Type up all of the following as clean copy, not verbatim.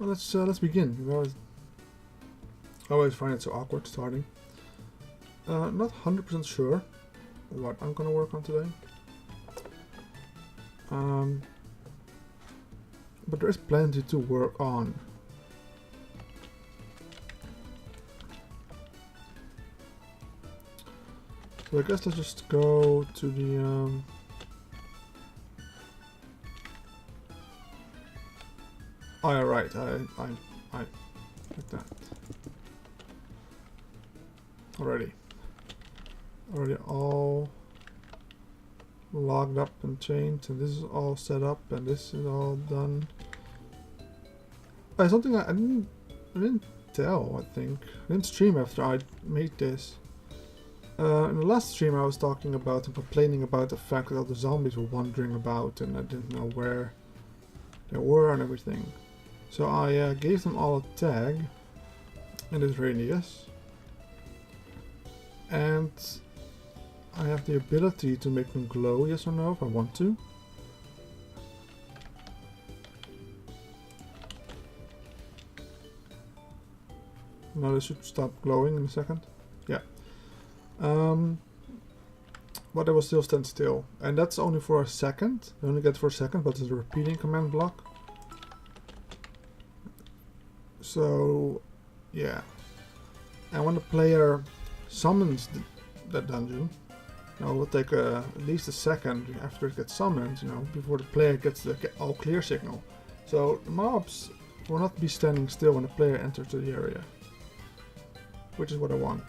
Well, let's begin. I always find it so awkward starting. Not 100% sure what I'm gonna work on today. But there is plenty to work on. So I guess let's just go to the oh yeah, right. I like that. Already all logged up and changed, and this is all set up, and this is all done. Something I didn't tell. I think I didn't stream after I made this. In the last stream, I was talking about and complaining about the fact that all the zombies were wandering about, and I didn't know where they were and everything. So I gave them all a tag in this radius, and I have the ability to make them glow, yes or no, if I want to. Now they should stop glowing in a second. Yeah. But they will still stand still, and that's only for a second. They only get for a second, but it's a repeating command block. So, yeah. And when the player summons that dungeon, it will take at least a second after it gets summoned, before the player gets the all clear signal. So the mobs will not be standing still when the player enters the area, which is what I want.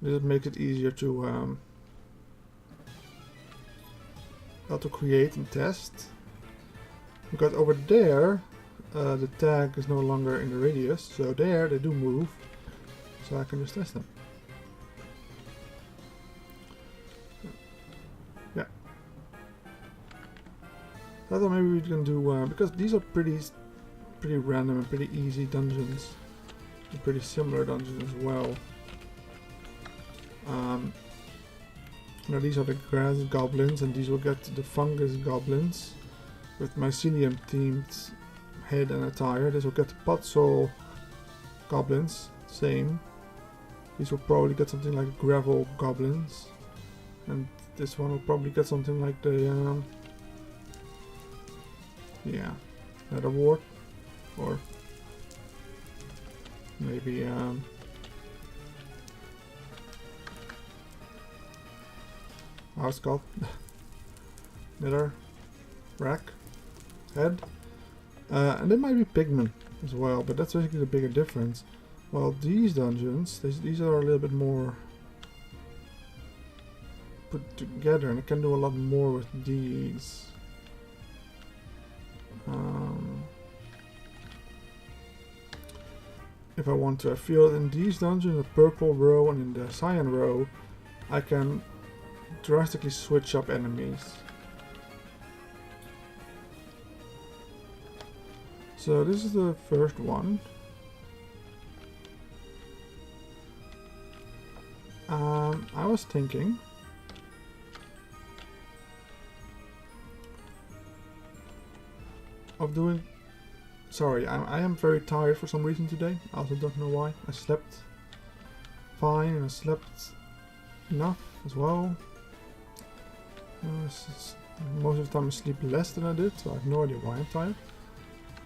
This makes it easier to create and test, because over there the tag is no longer in the radius, so there they do move, so I can just test them. Yeah. I thought maybe we can do because these are pretty random and pretty easy dungeons, and pretty similar dungeons as well. Now these are the grass goblins, and these will get the fungus goblins with mycelium themed head and attire. This will get the podzol goblins, same. These will probably get something like gravel goblins, and this one will probably get something like the nether wart, or maybe how it's called, nether rack head, and there might be pigment as well, but that's basically the bigger difference. Well, these dungeons, these are a little bit more put together, and I can do a lot more with these. If I want to, I feel in these dungeons, the purple row and in the cyan row, I can drastically switch up enemies. So this is the first one. I was thinking of doing... Sorry, I am very tired for some reason today. I also don't know why. I slept fine and I slept enough as well. Most of the time I sleep less than I did, so I have no idea why I'm tired.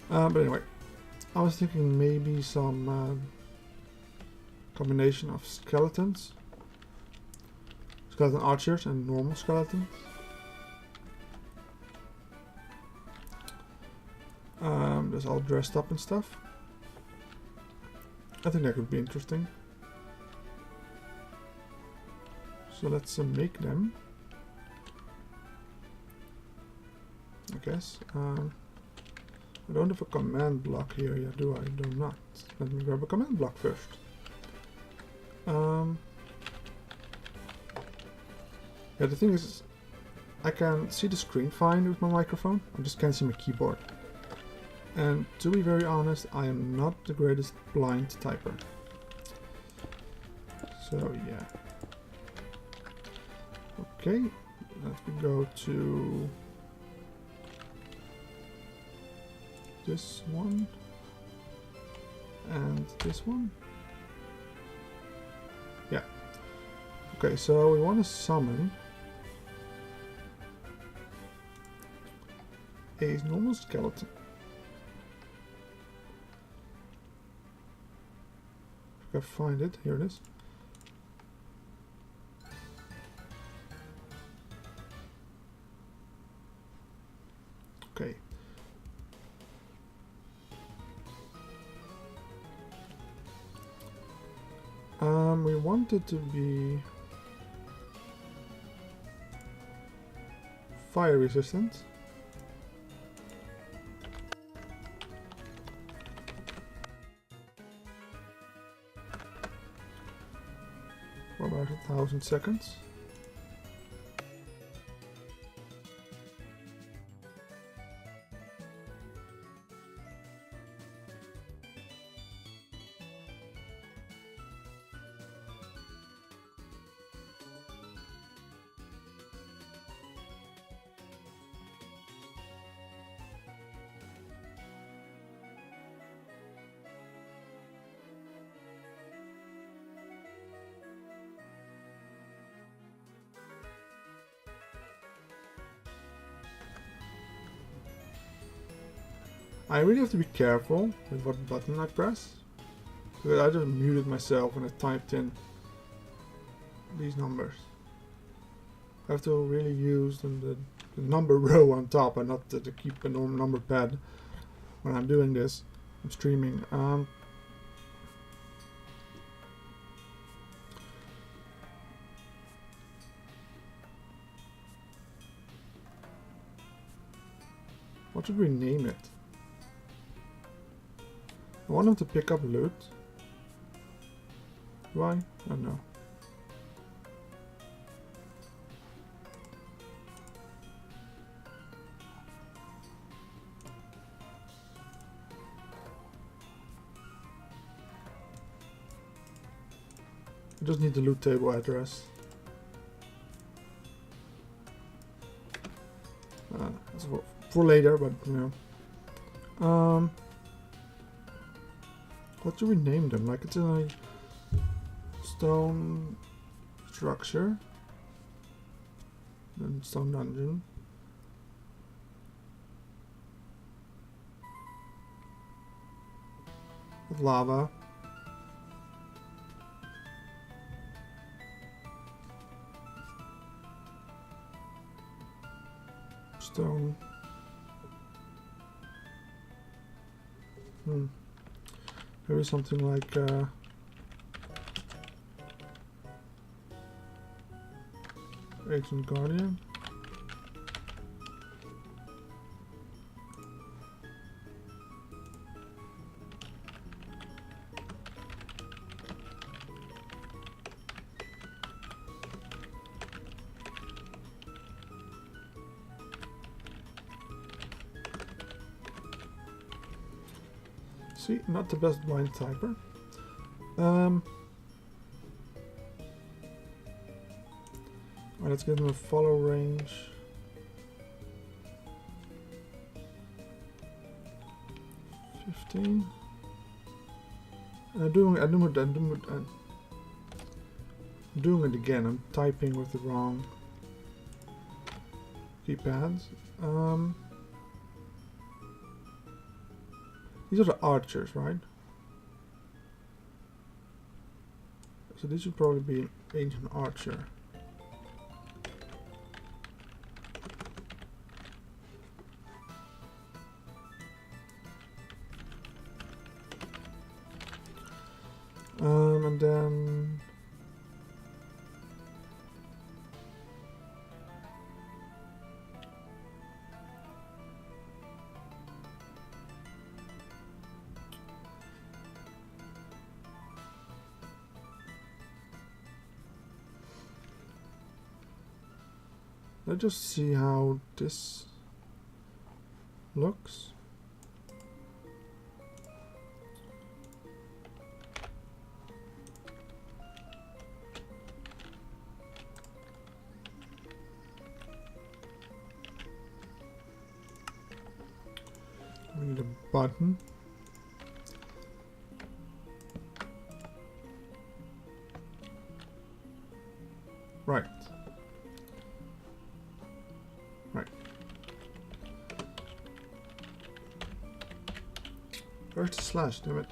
But anyway, I was thinking maybe some combination of skeletons. Skeleton archers and normal skeletons. Just all dressed up and stuff. I think that could be interesting. So let's make them. I guess. I don't have a command block here yet, do I? I do not. Let me grab a command block first. Yeah, the thing is, I can see the screen fine with my microphone. I just can't see my keyboard. And to be very honest, I am not the greatest blind typer. So yeah. Okay, let's go to this one and this one. Yeah. Okay, so we want to summon a normal skeleton. If I can find it, here it is. Okay. We want it to be fire resistant. For about 1,000 seconds. I really have to be careful with what button I press, because I just muted myself when I typed in these numbers. I have to really use the number row on top and not to keep a normal number pad when I'm doing this. I'm streaming. What should we name it? I want him to pick up loot. Why? I don't know. I just need the loot table address. That's for later, but you know. What do we name them? Like it's in a stone structure, then stone dungeon. With lava. Stone. Maybe something like Ancient Guardian. See, not the best blind typer. Let's give him a follow range. $15. I'm doing it again. I'm typing with the wrong keypads. These are the archers, right? So this should probably be ancient archer. And then let's just see how this looks. We need a button. Right. Right. Where's the slash, damn it?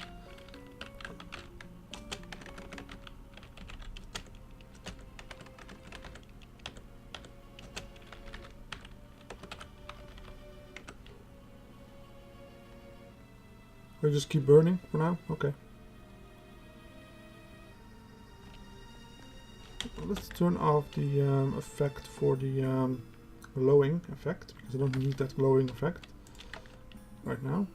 We just keep burning for now? Okay. Let's turn off the effect for the glowing effect, because I don't need that glowing effect right now.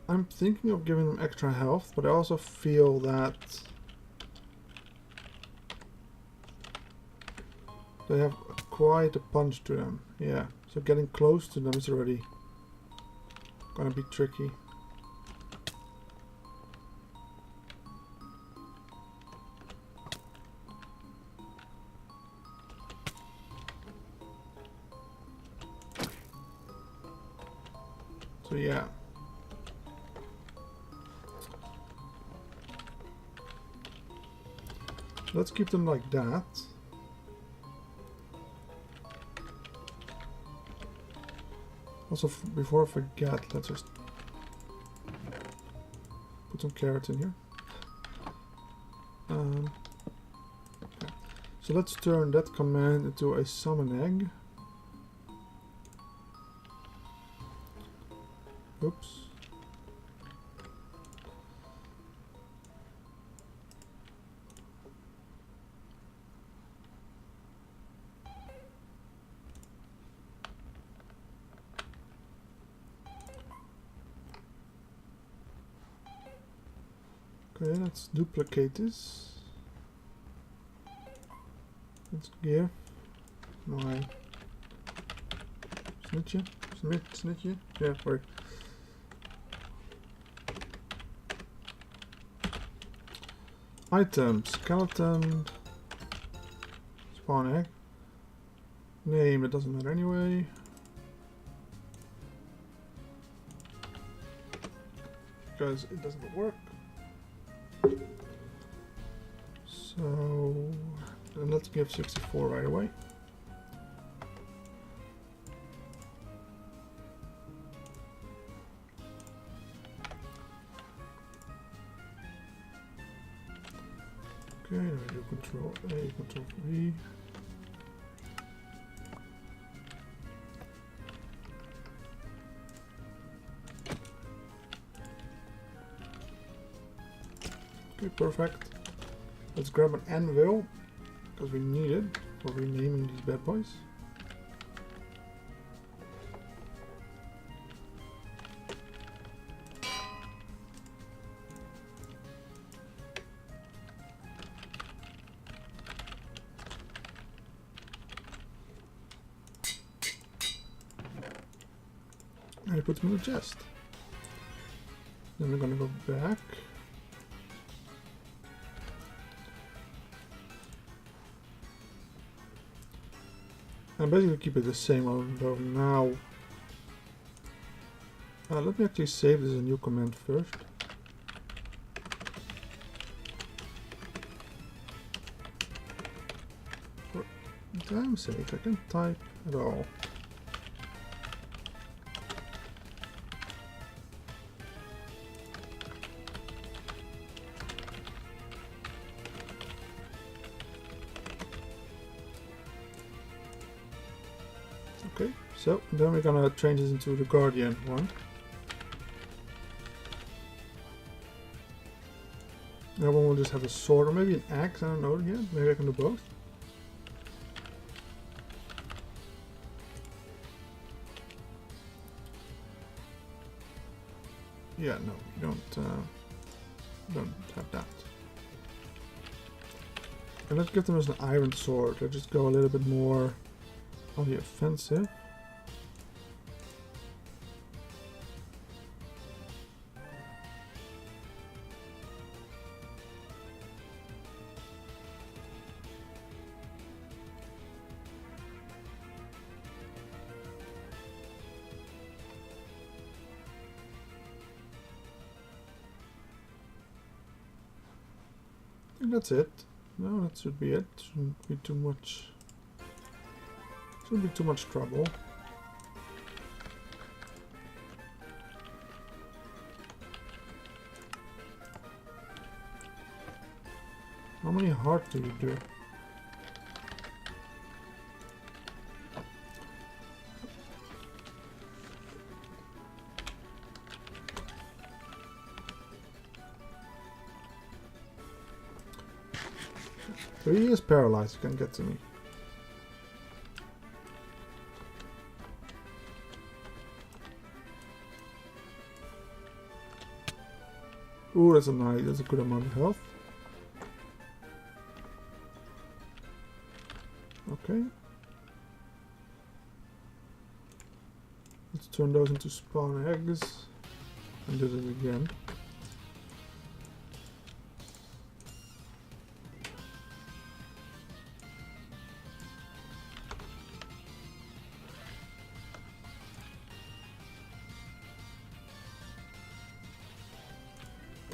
I'm thinking of giving them extra health, but I also feel that they have quite a punch to them. Yeah, so getting close to them is already gonna be tricky. So yeah. Let's keep them like that. Also, before I forget, let's just put some carrots in here. Okay. So let's turn that command into a summon egg. Oops. Okay, let's duplicate this. Let's give my snitch, yeah, right. Items, skeleton, spawn egg. Name, it doesn't matter anyway. Because it doesn't work. So, then let's give 64 right away. Okay, then we do Control A, Control V. Okay, perfect. Let's grab an anvil, because we need it for renaming these bad boys. And I put them in the chest. Then we're gonna go back. And basically keep it the same, although now... let me actually save this as a new command first. For time's sake, I can't type at all. Okay, so then we're gonna change this into the Guardian one. That one will just have a sword or maybe an axe, I don't know yet. Maybe I can do both. Yeah, no, you don't have that. And let's get them as an iron sword. Let's just go a little bit more on the offensive. And that's it. No, that should be it. Shouldn't be too much. Shouldn't be too much trouble. How many hearts do you do? So he is paralyzed, he can get to me. Ooh, that's a good amount of health. Okay. Let's turn those into spawn eggs and do it again.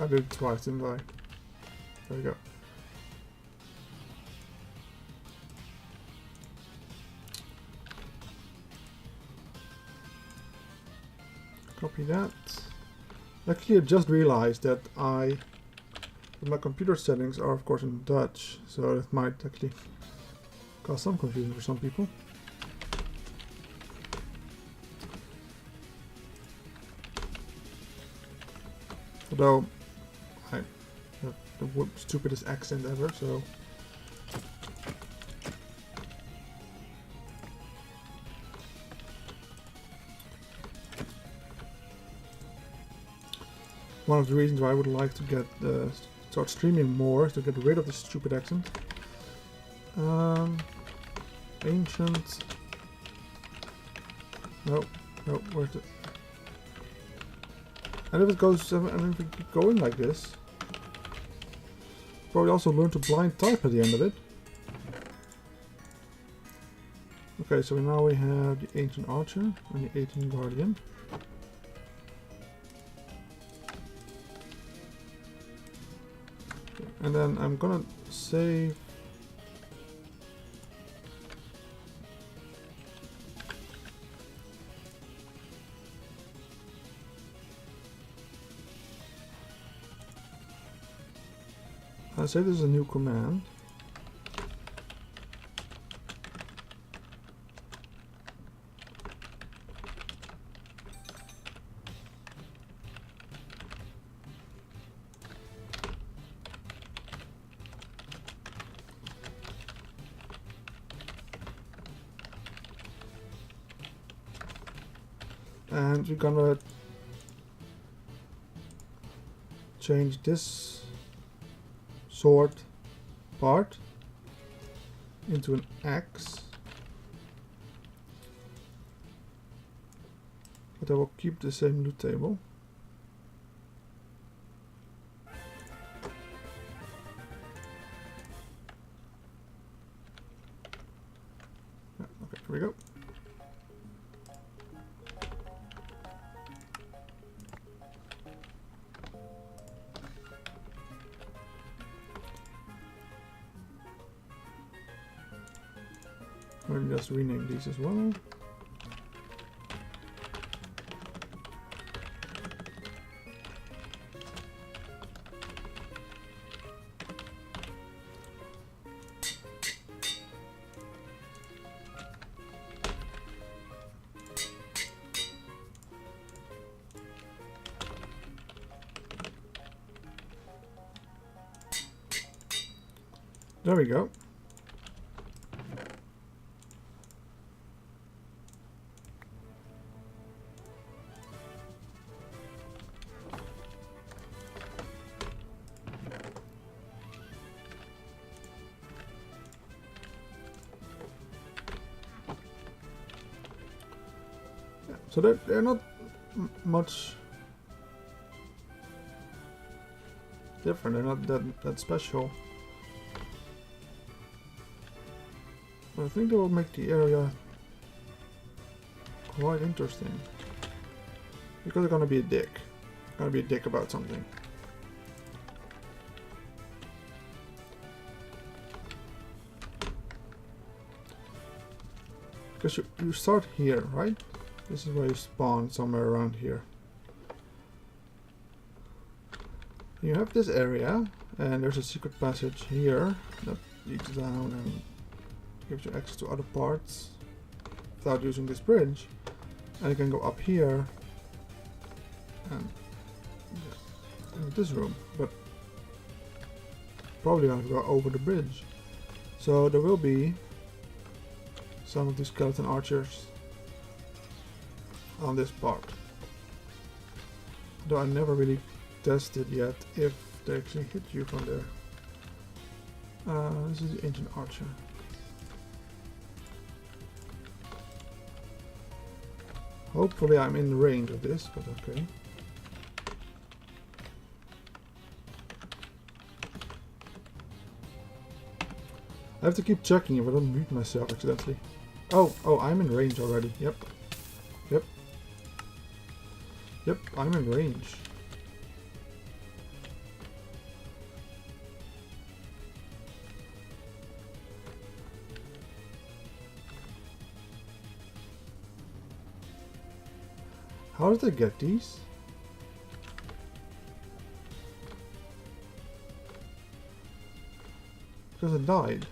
I did it twice, didn't I? There we go. Copy that. Actually, I just realized that my computer settings are of course in Dutch, so it might actually cause some confusion for some people. Although I have the stupidest accent ever, so one of the reasons why I would like to get start streaming more is to get rid of this stupid accent. Ancient. No, where's it? And if it goes, and if we keep going like this, probably also learn to blind type at the end of it. Okay, so now we have the Ancient Archer and the Ancient Guardian. And then I'm gonna save. I'll say this is a new command. And we're gonna change this sword part into an axe, but I will keep the same loot table. Yeah, okay, here we go. Maybe just rename these as well. There we go. So they're not much different. They're not that special. But I think they will make the area quite interesting. Because they're gonna be a dick. Gonna be a dick about something. Because you start here, right? This is where you spawn, somewhere around here. You have this area, and there's a secret passage here that leads down and gives you access to other parts without using this bridge. And you can go up here and in this room, but probably have to go over the bridge. So there will be some of these skeleton archers on this part. Though I never really tested yet if they actually hit you from there. This is the ancient archer. Hopefully I'm in range of this, but okay. I have to keep checking if I don't mute myself accidentally. Oh, I'm in range already. Yep, I'm in range. How did I get these? Because I died.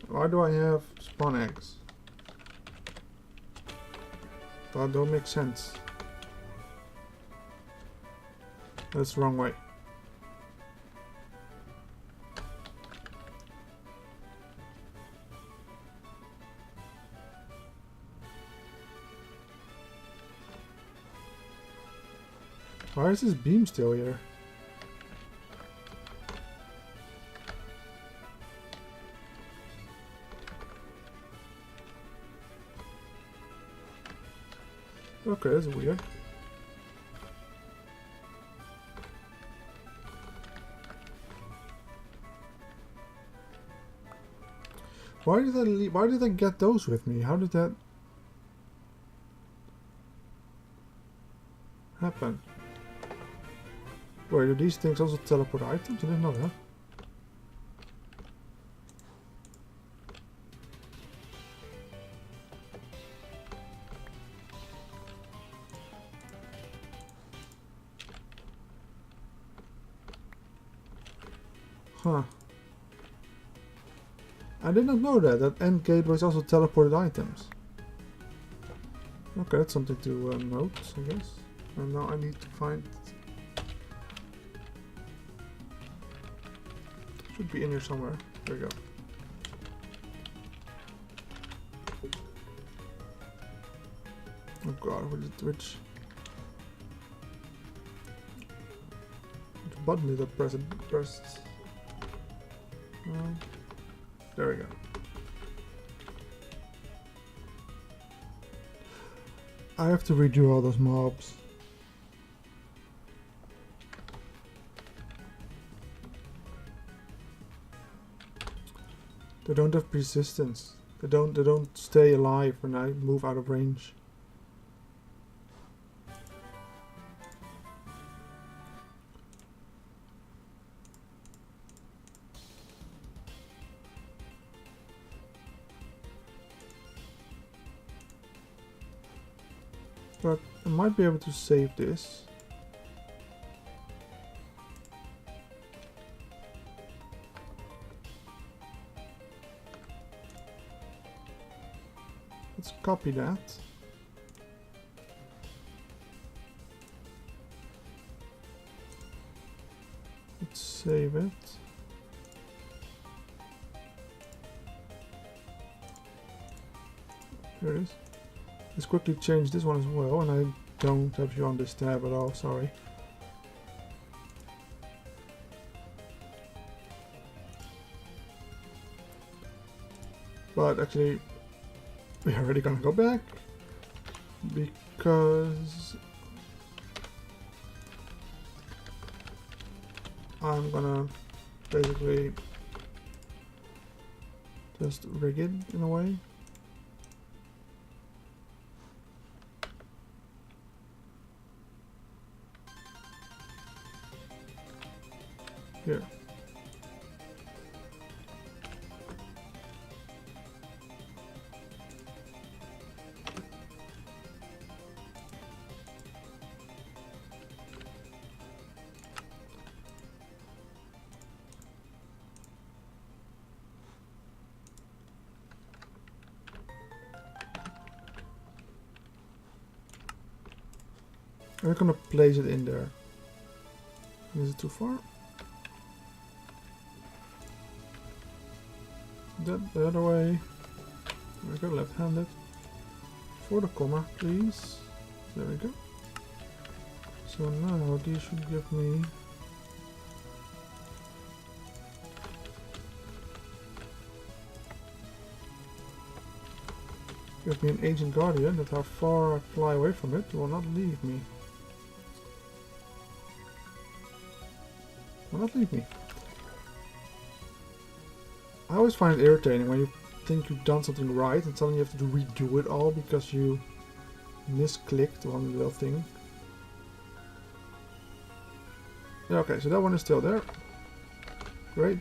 Why do I have spawn eggs? That don't make sense. That's the wrong way. Why is this beam still here? Okay, that's weird. Why did I get those with me? How did that happen? Wait, do these things also teleport items? I didn't know that. Huh. I did not know that end gateways also teleported items. Okay, that's something to note, I guess. And now I need to find... Should be in here somewhere. There we go. Oh god, which button did I press? There we go. I have to redo all those mobs. They don't have persistence. They don't stay alive when I move out of range. But I might be able to save this. Let's copy that. Let's save it. Here it is. Let's quickly change this one as well, and I don't have you on this tab at all, sorry. But actually, we're already gonna go back, because I'm gonna basically just rig it in a way. Here. we're gonna place it in there. Is it too far? That the other way. There we go, left-handed. For the comma, please. There we go. So now these should give me an Ancient Guardian that how far I fly away from it will not leave me. Will not leave me. I always find it irritating when you think you've done something right and suddenly you have to redo it all because you misclicked one little thing. Yeah, okay, so that one is still there. Great.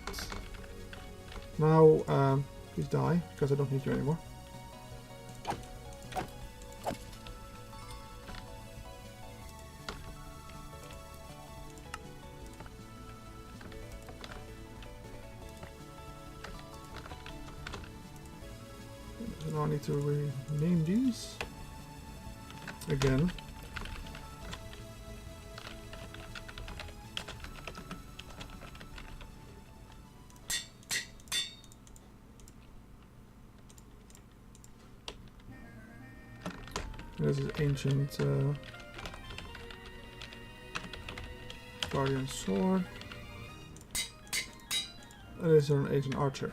Now, please die, because I don't need you anymore. So now I need to rename these. Again. This is Ancient Guardian Sword. That is an Ancient Archer.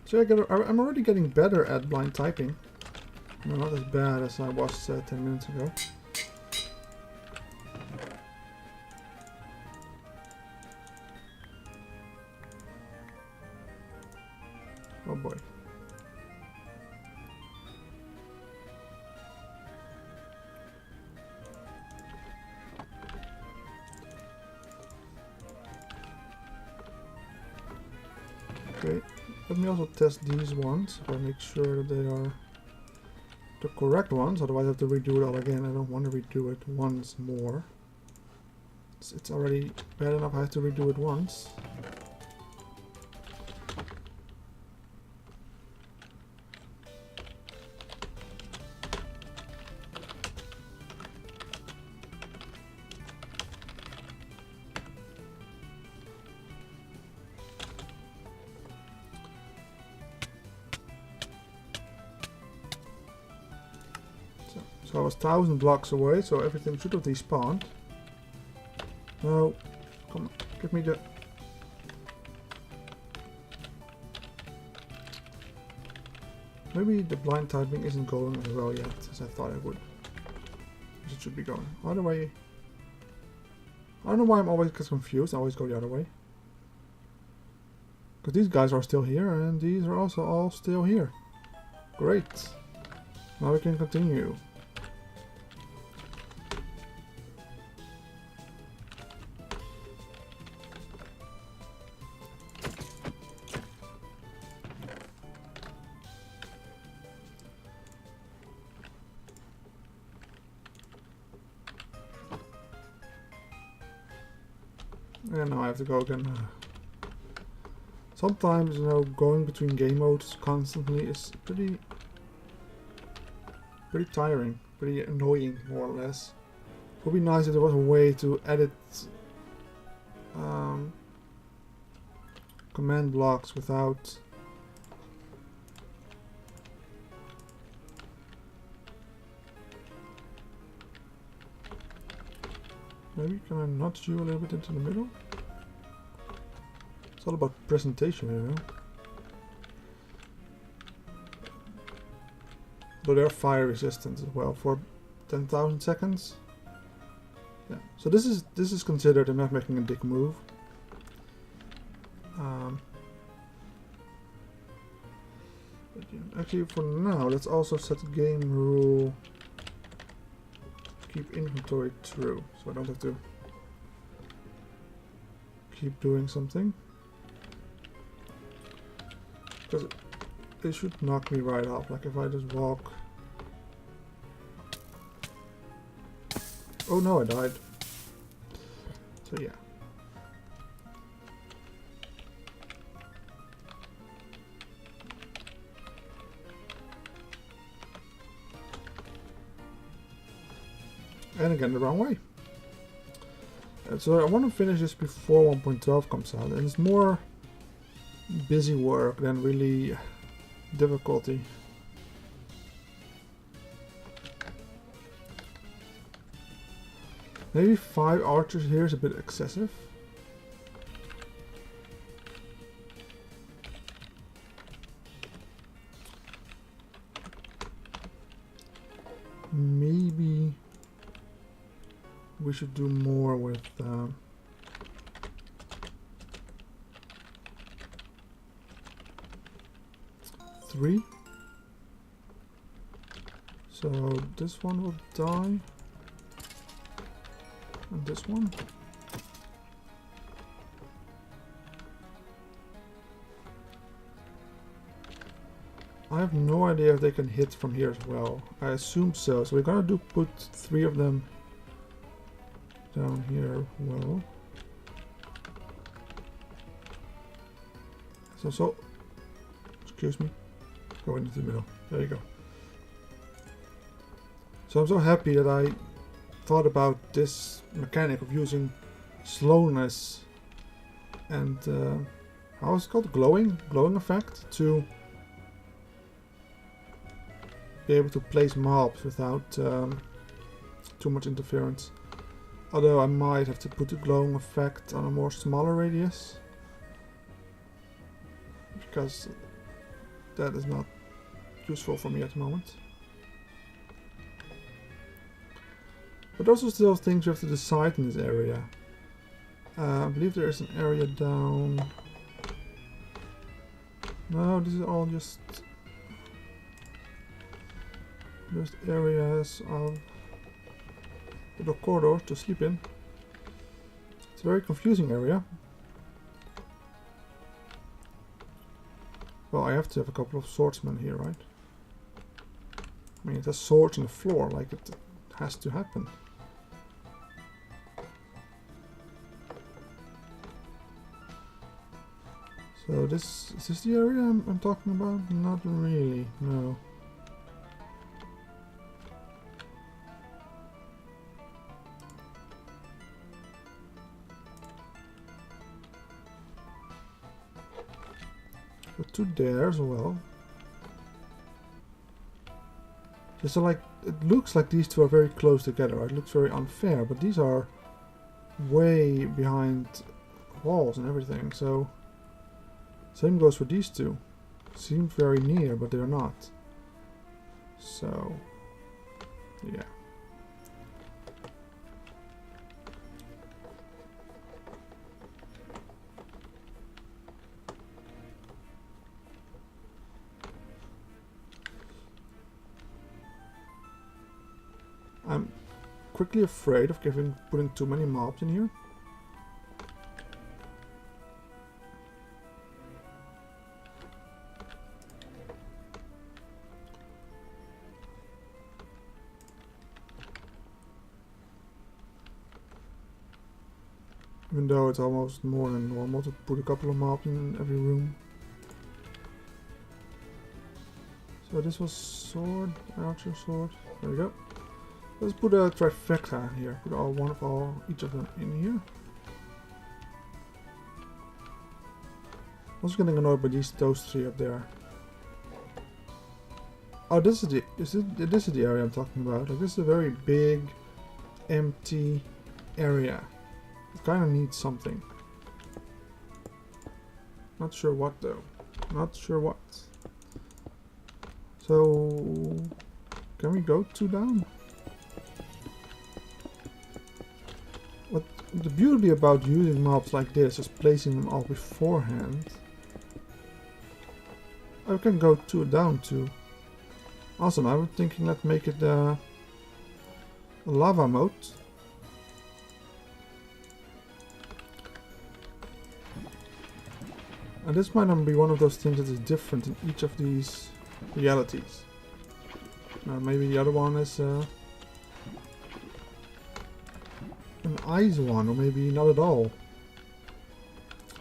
So I'm already getting better at blind typing. No, not as bad as I was 10 minutes ago. Oh boy. Okay, let me also test these ones, so I make sure that they are the correct ones, otherwise I have to redo it all again. I don't want to redo it once more. It's already bad enough I have to redo it once. So I was 1,000 blocks away, so everything should have despawned. No, come on, give me the... Maybe the blind typing isn't going as well yet as I thought it would. It should be going. Other way. I don't know why I'm always confused. I always go the other way. Because these guys are still here, and these are also all still here. Great. Now we can continue. And now I have to go again. Sometimes, you know, going between game modes constantly is pretty tiring, pretty annoying, more or less. It would be nice if there was a way to edit command blocks without maybe can I nudge you a little bit into the middle? It's all about presentation, you know. Though they're fire resistant as well for 10,000 seconds. Yeah. So this is considered a map making a dick move. But yeah, actually, for now, let's also set the game rule. Keep inventory true, so I don't have to keep doing something. Because it should knock me right off, like if I just walk. Oh no, I died. So yeah. And again, the wrong way. So I want to finish this before 1.12 comes out, and it's more busy work than really difficulty. Maybe 5 archers here is a bit excessive. Maybe we should do more with 3. So this one will die. And this one. I have no idea if they can hit from here as well. I assume so. So we're gonna put 3 of them down here. Well, so excuse me. Go into the middle. There you go. So I'm so happy that I thought about this mechanic of using slowness and how is it called? Glowing effect to be able to place mobs without too much interference. Although I might have to put the glowing effect on a more smaller radius, because that is not useful for me at the moment. But those are still things you have to decide in this area. I believe there is an area down... No, this is all just areas of little corridors to sleep in. It's a very confusing area. Well, I have to have a couple of swordsmen here, right? I mean, it has swords on the floor, like it has to happen. So is this the area I'm talking about? Not really, no. Put 2 there as well. So like, it looks like these 2 are very close together, right? It looks very unfair, but these are way behind walls and everything, so same goes for these 2. Seem very near, but they're not. So, yeah. I'm quickly afraid of putting too many mobs in here. Even though it's almost more than normal to put a couple of mobs in every room. So this was sword, archer sword. There we go. Let's put a trifecta here. Put each of them in here. I was getting annoyed by those 3 up there. Oh, this is the area I'm talking about. Like, this is a very big, empty area. It kind of needs something. Not sure what though. Not sure what. So, can we go 2 down? What the beauty about using mobs like this is placing them all beforehand. I can go 2 down too. Awesome. I was thinking let's make it a lava mode. And this might not be one of those things that is different in each of these realities. Maybe the other one is an ice one, or maybe not at all.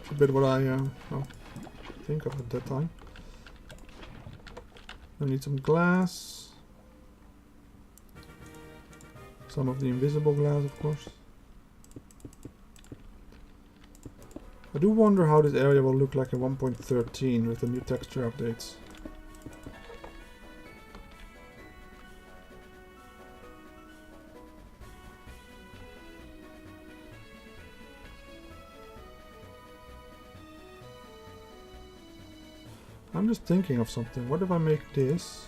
It's a bit what I think of at that time. I need some glass. Some of the invisible glass, of course. I do wonder how this area will look like in 1.13 with the new texture updates. I'm just thinking of something. What if I make this?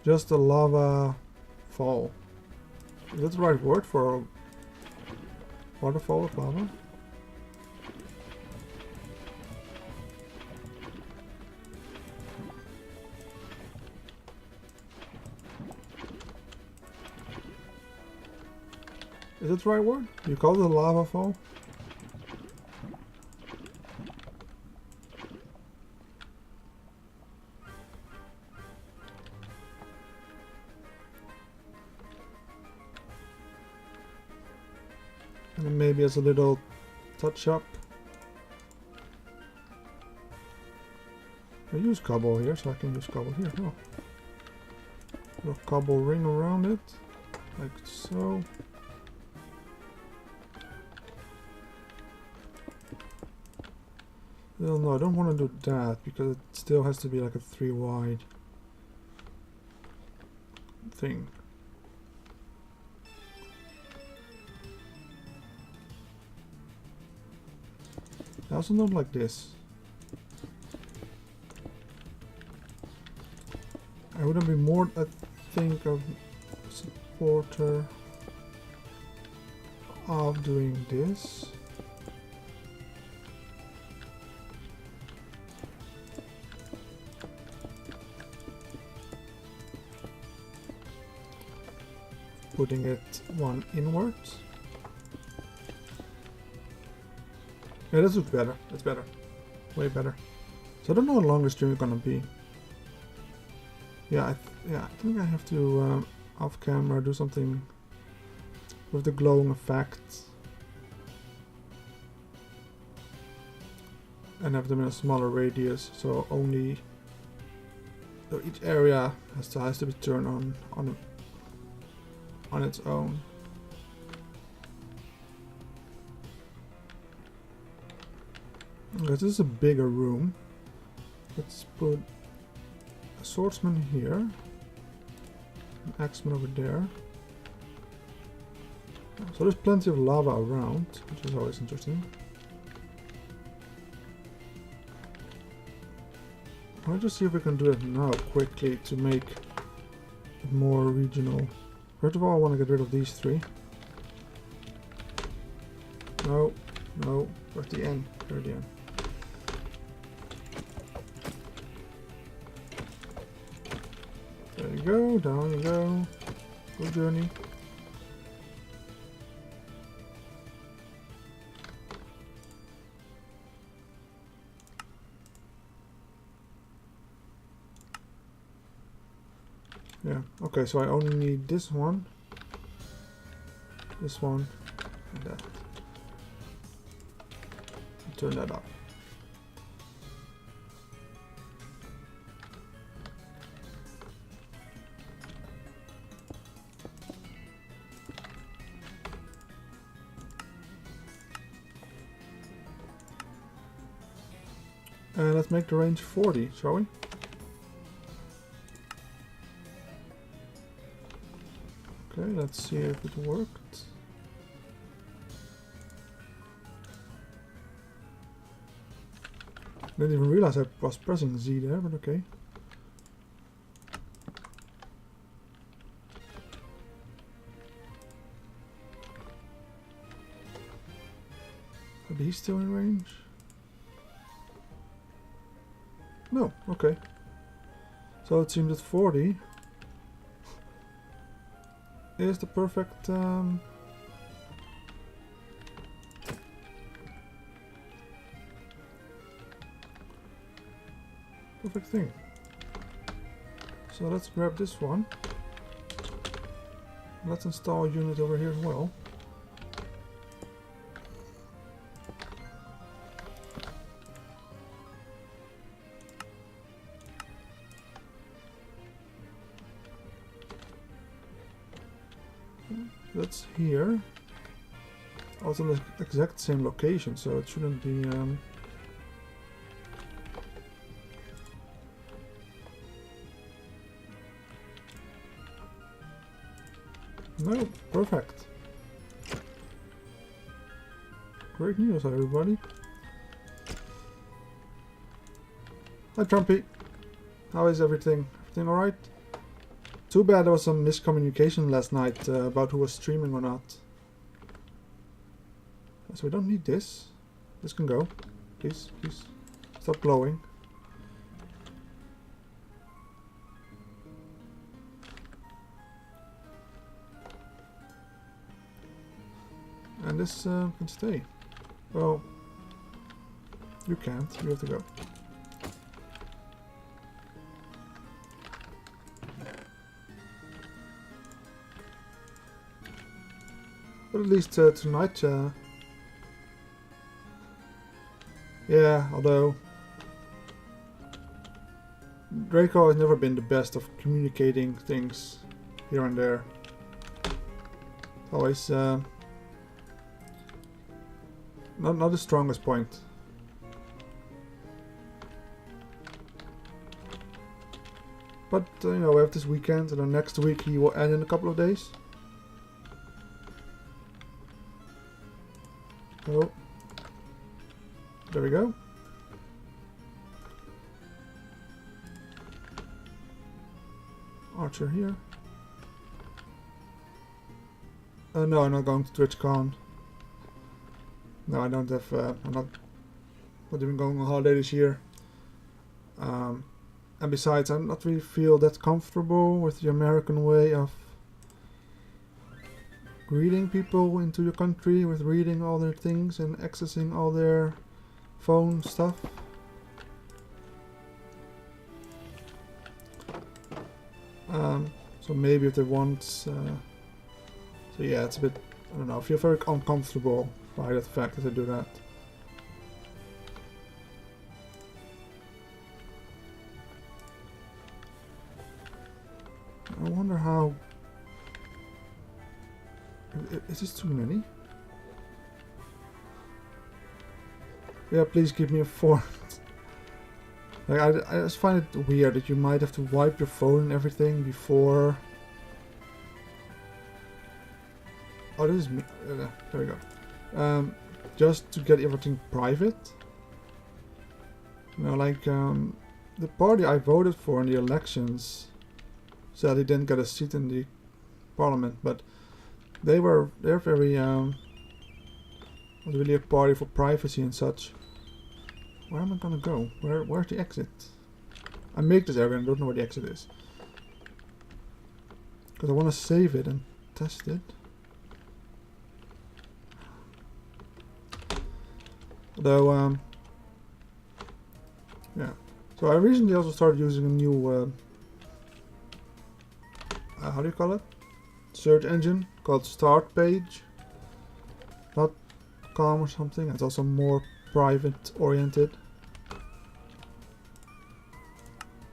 Just a lava fall. Is that the right word for a waterfall of lava? Is that the right word? You call it a lava fall? And then maybe as a little touch up. I use cobble here, so I can use cobble here. Oh. Little cobble ring around it, like so. Well, no, I don't want to do that because it still has to be like a 3 wide thing. I also don't like this. I wouldn't be more, I think, of supporter of doing this. Putting it one inwards. Yeah, this looks better. That's better. Way better. So I don't know how long this stream is gonna be. Yeah, I think I have to off camera do something with the glowing effect and have them in a smaller radius, so only so each area has to be turned on its own. Okay, this is a bigger room. Let's put a swordsman here, an axeman over there. So there's plenty of lava around, which is always interesting. I'll just see if we can do it now quickly to make it more regional. First of all, I want to get rid of these 3. No, no, we're at the end. We're at the end. There you go, down you go. Good journey. Yeah, okay, so I only need this one, and that. Turn that off. And let's make the range 40, shall we? Okay, let's see if it worked. Didn't even realize I was pressing Z there, but okay. Are these still in range? No, okay. So it seems that 40 is the perfect perfect thing. So let's grab this one. Let's install a unit over here as well. That's here. Also the exact same location, so it shouldn't be... No, perfect. Great news, everybody. Hi, Trumpy. How is everything? Everything alright? Too bad there was some miscommunication last night about who was streaming or not. So we don't need this. This can go. Please, please. Stop glowing. And this can stay. Well, you can't. You have to go. But at least tonight... yeah, although... Draco has never been the best of communicating things here and there. Always... not the strongest point. But, you know, we have this weekend, and then next week he will end in a couple of days. Oh. There we go. Archer here. No, I'm not going to TwitchCon. No, I don't have. I'm not even going on holiday this year. And besides, I'm not really feel that comfortable with the American way of greeting people into your country, with reading all their things and accessing all their phone stuff. So maybe if they want... so yeah, it's a bit... I don't know, I feel very uncomfortable by the fact that they do that. I wonder how... Is this too many? Yeah, please give me a 4. Like, I just find it weird that you might have to wipe your phone and everything before... Oh, this is me. There we go. Just to get everything private. You know, like, the party I voted for in the elections sadly didn't get a seat in the parliament, but they're very, was really a party for privacy and such. Where am I gonna go? Where's the exit? I make this area and don't know where the exit is. Because I want to save it and test it. Though, yeah. So I recently also started using a new, how do you call it? Search engine called Startpage.com or something. It's also more private oriented.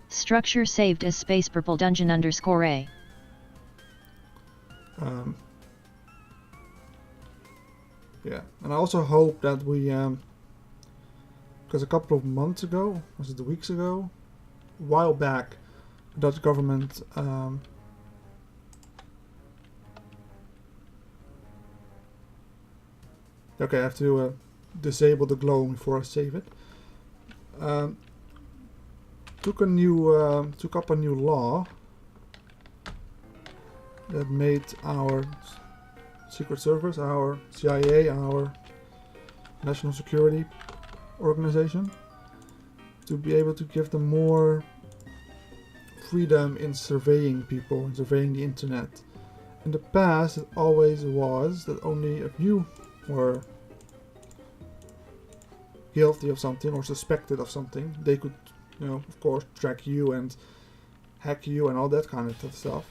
Structure saved as space purple dungeon _A. Yeah, and I also hope that we, because a couple of months ago, was it weeks ago, a while back, the Dutch government okay, I have to disable the glow before I save it. Took up a new law that made our secret service, our CIA, our national security organization, to be able to give them more freedom in surveying people and surveying the internet. In the past, it always was that only if you were guilty of something or suspected of something, they could, you know, of course, track you and hack you and all that kind of stuff.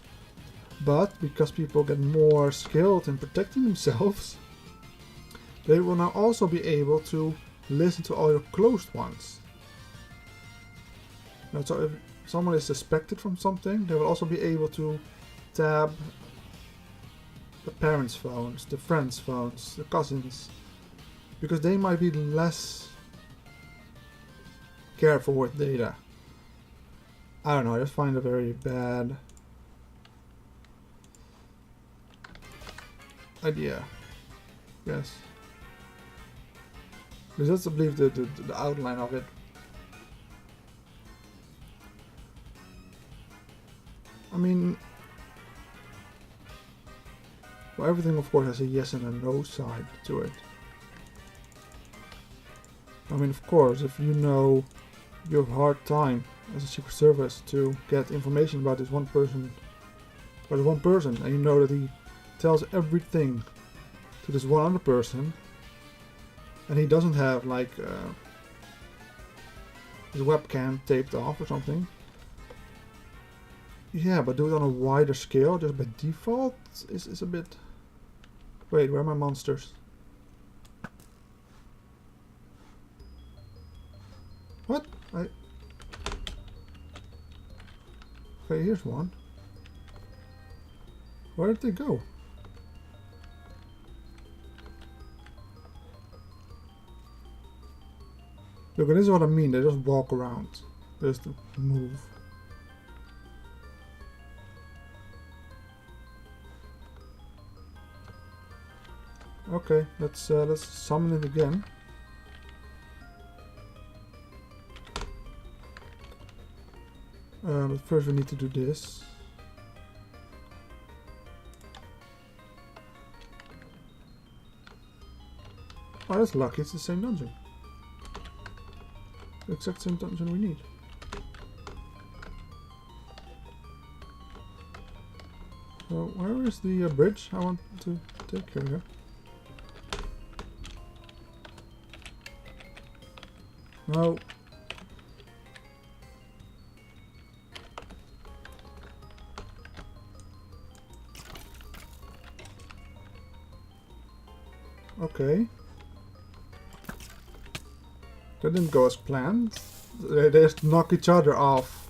But because people get more skilled in protecting themselves, they will now also be able to listen to all your closed ones. Now, so if someone is suspected from something, they will also be able to tab the parents' phones, the friends' phones, the cousins, because they might be less careful with data. I don't know, I just find it very bad idea. Yes. Because that's, I believe, the outline of it. I mean, well, everything of course has a yes and a no side to it. I mean, of course, if you know you have a hard time as a Secret Service to get information about this one person, and you know that he tells everything to this one other person, and he doesn't have like his webcam taped off or something. Yeah, but do it on a wider scale, just by default, is a bit... Wait, where are my monsters? What? Okay, here's one. Where did they go? Look, this is what I mean, they just walk around. They just move. Okay, let's summon it again. But first we need to do this. Oh, that's lucky, it's the same dungeon. The exact same dungeon we need. So, where is the bridge I want to take? Here we go. No. Okay. That didn't go as planned. They just knock each other off.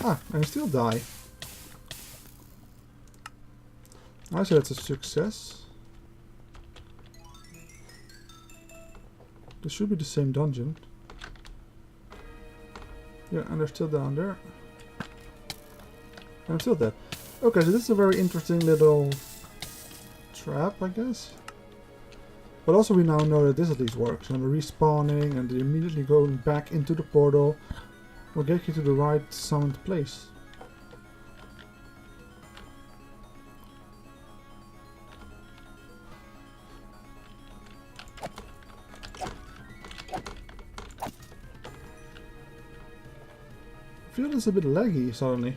Ah, and I still die. I say that's a success. This should be the same dungeon. Yeah, and they're still down there. And I'm still dead. Okay, so this is a very interesting little trap, I guess. But also we now know that this at least works. And the respawning and the immediately going back into the portal will get you to the right summoned place. I feel it's a bit laggy suddenly.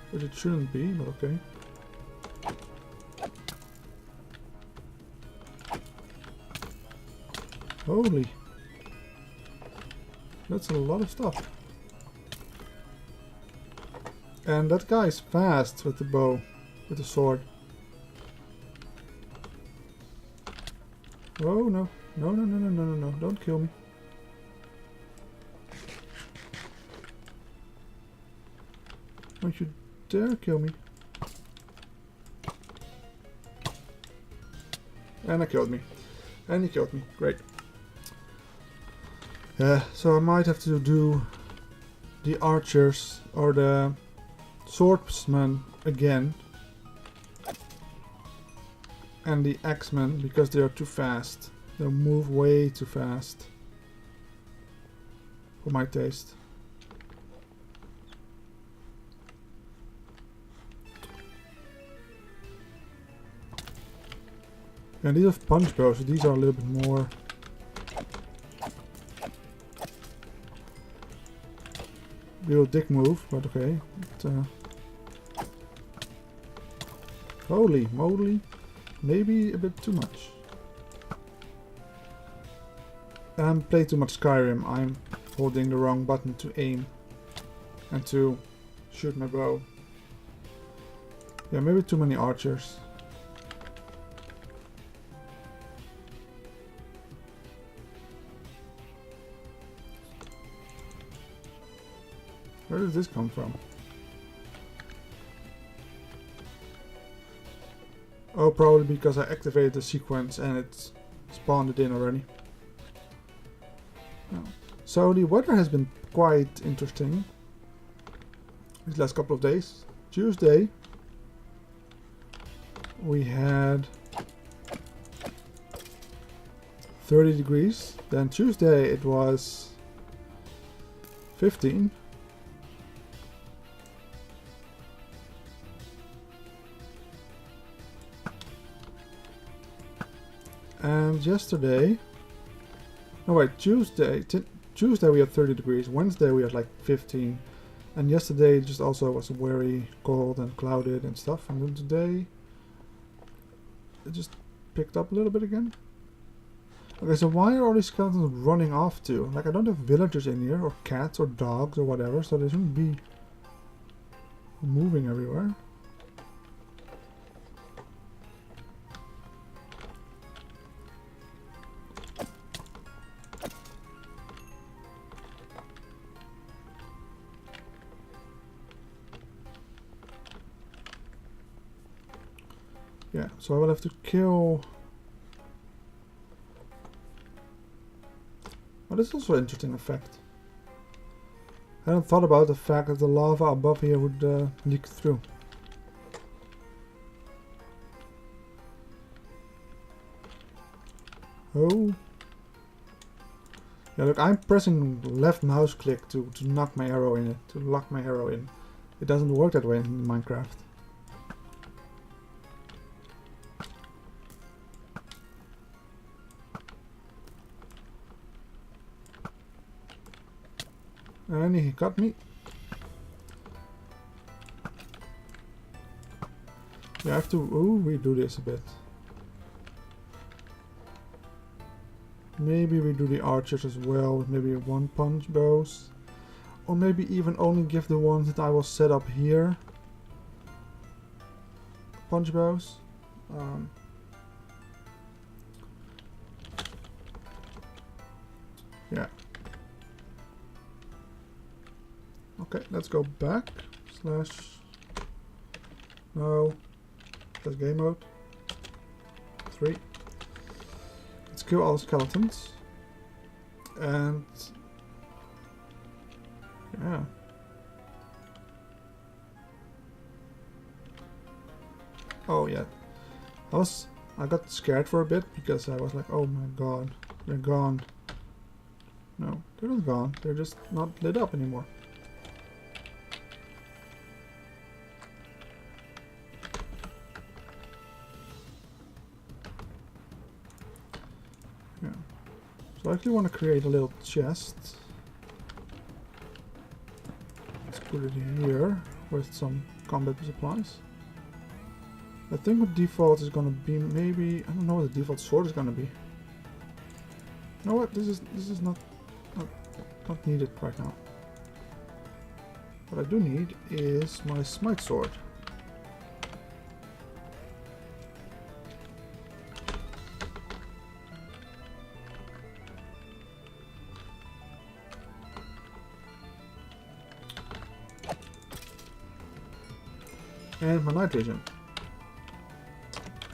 Which it shouldn't be, but okay. Holy. That's a lot of stuff. And that guy is fast with the bow, with the sword. Oh no. No, no, no, no, no, no, no. Don't kill me. Don't you dare kill me. And I killed me. And he killed me. Great. So I might have to do the archers or the swordsmen again. And the axemen because they are too fast. They move way too fast. For my taste. And these are punch bows, so these are a little bit more... Real dick move, but okay. Holy moly. Maybe a bit too much. I'm playing too much Skyrim. I'm holding the wrong button to aim. And to shoot my bow. Yeah, maybe too many archers. Where did this come from? Oh, probably because I activated the sequence and it spawned it in already. No. So the weather has been quite interesting these last couple of days. Tuesday we had 30 degrees. Then Tuesday it was 15. And yesterday, no wait, Tuesday we had 30 degrees, Wednesday we had like 15, and yesterday just also was very cold and clouded and stuff, and then today it just picked up a little bit again. Okay, so why are all these skeletons running off to? Like, I don't have villagers in here, or cats, or dogs, or whatever, so they shouldn't be moving everywhere. Yeah, so I will have to kill... Well, this is also an interesting effect. I hadn't thought about the fact that the lava above here would leak through. Oh. Yeah, look, I'm pressing left mouse click to knock my arrow in it, to lock my arrow in. It doesn't work that way in Minecraft. And he got me. We have to redo this a bit. Maybe we do the archers as well, with maybe one punch bows. Or maybe even only give the ones that I will set up here punch bows. Yeah. Okay, let's go back. Slash. No. That's game mode. 3. Let's kill all the skeletons. And. Yeah. Oh, yeah. I got scared for a bit because I was like, oh my god, they're gone. No, they're not gone. They're just not lit up anymore. So I actually want to create a little chest. Let's put it here with some combat supplies. I think what default is going to be maybe, I don't know what the default sword is going to be. You know what? This is not needed right now. What I do need is my smite sword. And my night vision.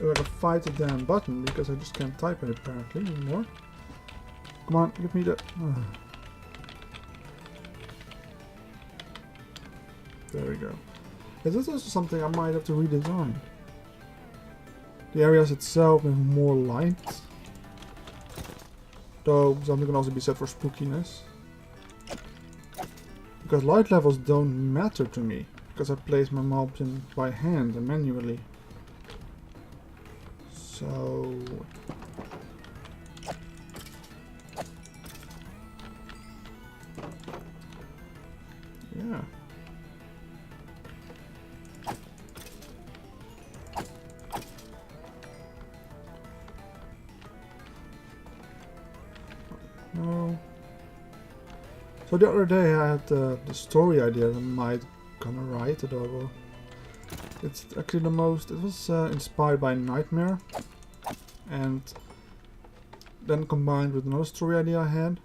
I gotta fight the damn button because I just can't type it apparently anymore. Come on, give me the... There we go. Is this also something I might have to redesign? The areas itself with more light. Though something can also be set for spookiness. Because light levels don't matter to me. Because I place my mobs in by hand and manually. So... yeah. No. So the other day I had the story idea that I might gonna write, although it's actually the most, it was inspired by Nightmare and then combined with another story idea I had,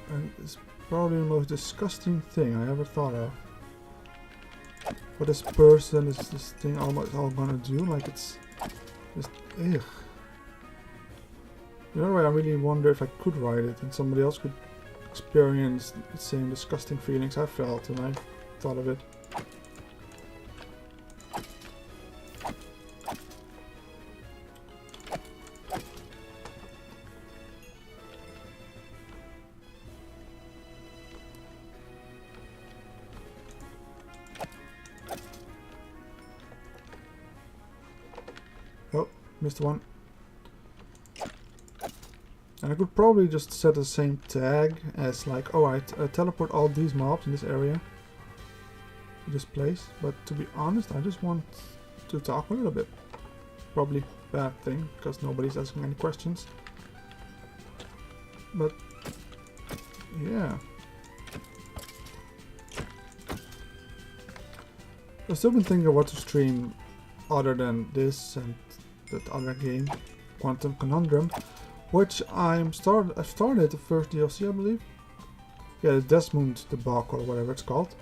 and it's probably the most disgusting thing I ever thought of. What this person is this thing almost all gonna do? Like it's just ugh. The other way, I really wonder if I could write it and somebody else could experience the same disgusting feelings I felt when I thought of it. Oh, missed one. And I could probably just set the same tag as like, alright, teleport all these mobs in this area to this place. But to be honest, I just want to talk a little bit. Probably bad thing, because nobody's asking any questions. But, yeah. I've still been thinking of what to stream other than this and that other game, Quantum Conundrum. Which I've started the first DLC, I believe. Yeah, the Desmond debacle or whatever it's called.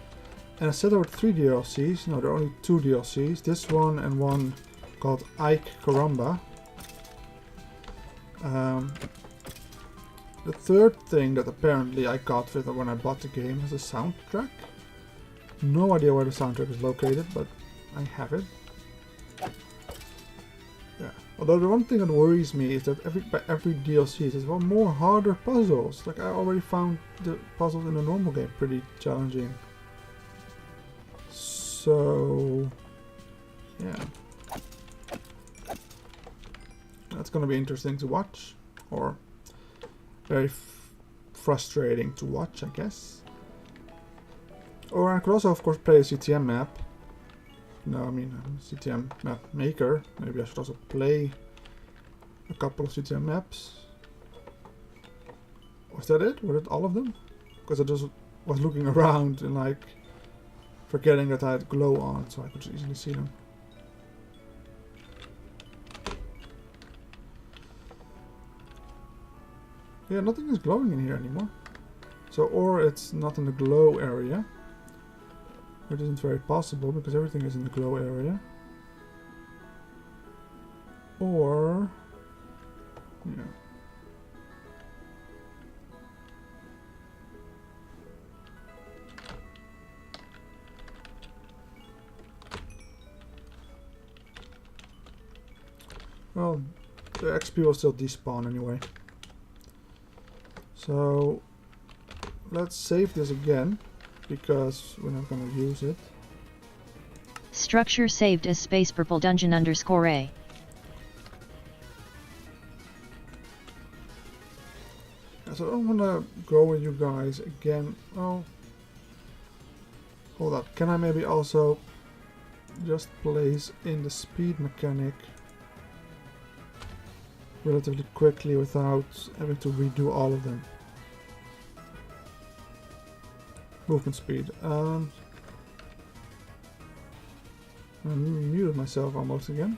And I said there were 3 DLCs. No, there are only 2 DLCs. This one and one called Ike Caramba. The third thing that apparently I got with it when I bought the game is a soundtrack. No idea where the soundtrack is located, but I have it. Yeah. Although the one thing that worries me is that every DLC there's one more harder puzzles. Like I already found the puzzles in the normal game pretty challenging. So yeah. That's gonna be interesting to watch. Or very frustrating to watch, I guess. Or I could also of course play a CTM map. No, I mean, I'm a CTM map maker. Maybe I should also play a couple of CTM maps. Was that it? Were it all of them? Because I just was looking around and like forgetting that I had glow on, so I could easily see them. Yeah, nothing is glowing in here anymore. So, or it's not in the glow area. Which isn't very possible because everything is in the glow area. Or yeah. Well, the XP will still despawn anyway. So let's save this again. Because we're not going to use it. Structure saved as space purple dungeon _ A. So I don't want to go with you guys again. Oh, hold up. Can I maybe also just place in the speed mechanic relatively quickly without having to redo all of them? Movement speed. I muted myself almost again.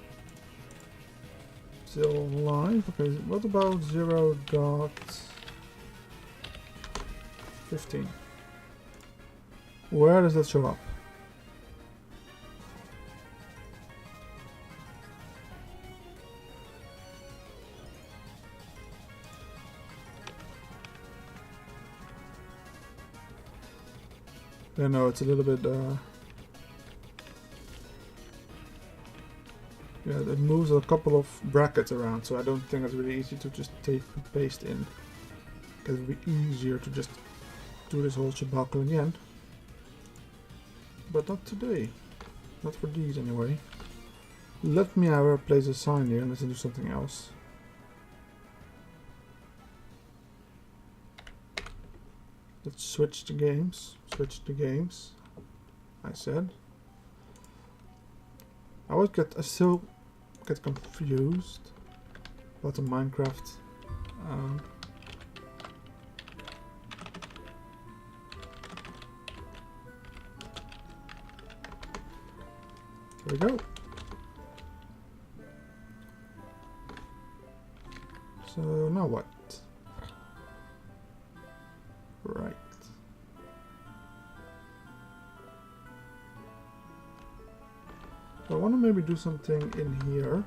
Still alive. Okay, what about 0.15? Where does that show up? Yeah, no, it's a little bit, yeah, it moves a couple of brackets around, so I don't think it's really easy to just take and paste in. It would be easier to just do this whole shabacle again. But not today. Not for these anyway. Let me however place a sign here and let's do something else. Let's switch the games. Switch the games. I said. I still get confused about the Minecraft. There we go. So now what? Right. So I want to maybe do something in here.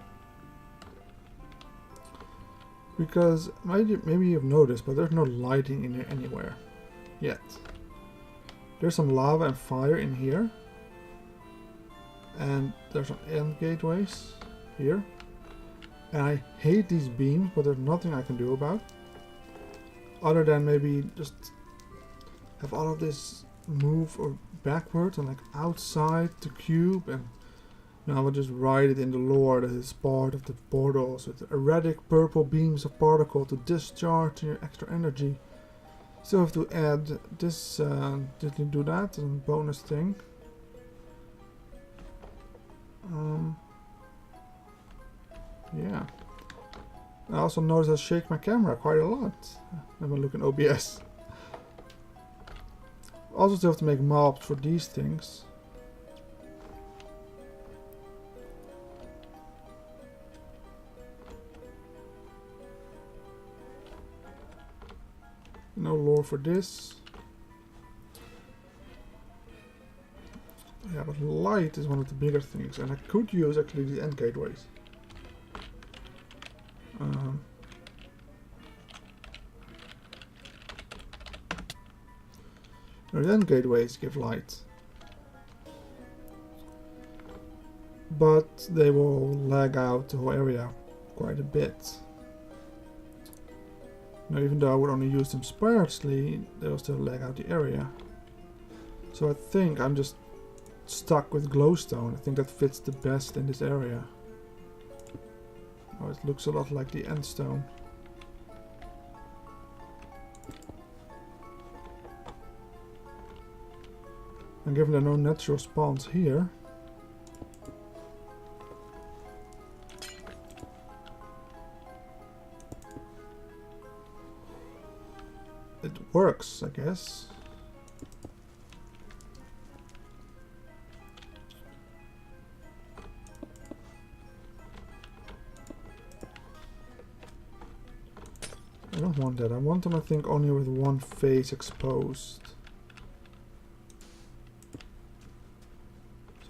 Because maybe you've noticed, but there's no lighting in here anywhere yet. There's some lava and fire in here. And there's some end gateways here. And I hate these beams, but there's nothing I can do about. Other than maybe just have all of this move or backwards and like outside the cube, and now I will just write it in the lore that it's part of the portals with erratic purple beams of particle to discharge your extra energy. Still have to add this, did you do that? A bonus thing. Yeah. I also notice I shake my camera quite a lot when I look in OBS. Also still have to make mobs for these things. No lore for this. Yeah, but light is one of the bigger things, and I could use actually the end gateways. The end gateways give light, but they will lag out the whole area quite a bit. Now, even though I would only use them sparsely, they will still lag out the area. So I think I'm just stuck with glowstone. I think that fits the best in this area. Oh, it looks a lot like the end stone. And given there are no natural spawns here, it works, I guess. I don't want that. I want them, I think, only with one face exposed.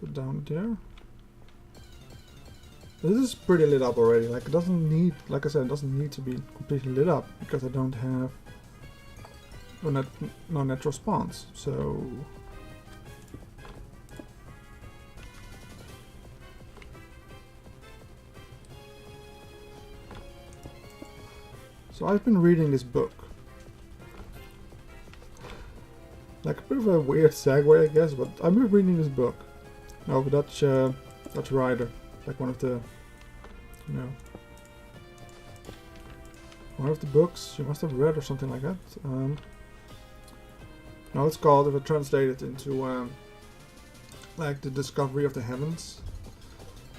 So down there. This is pretty lit up already. Like, it doesn't need, like I said, it doesn't need to be completely lit up because I don't have no natural spawns. So I've been reading this book. Like a bit of a weird segue, I guess, but I've been reading this book. Now, a Dutch writer, like one of the, you know, one of the books you must have read or something like that. Now it's called, if I translate it into, like the discovery of the heavens,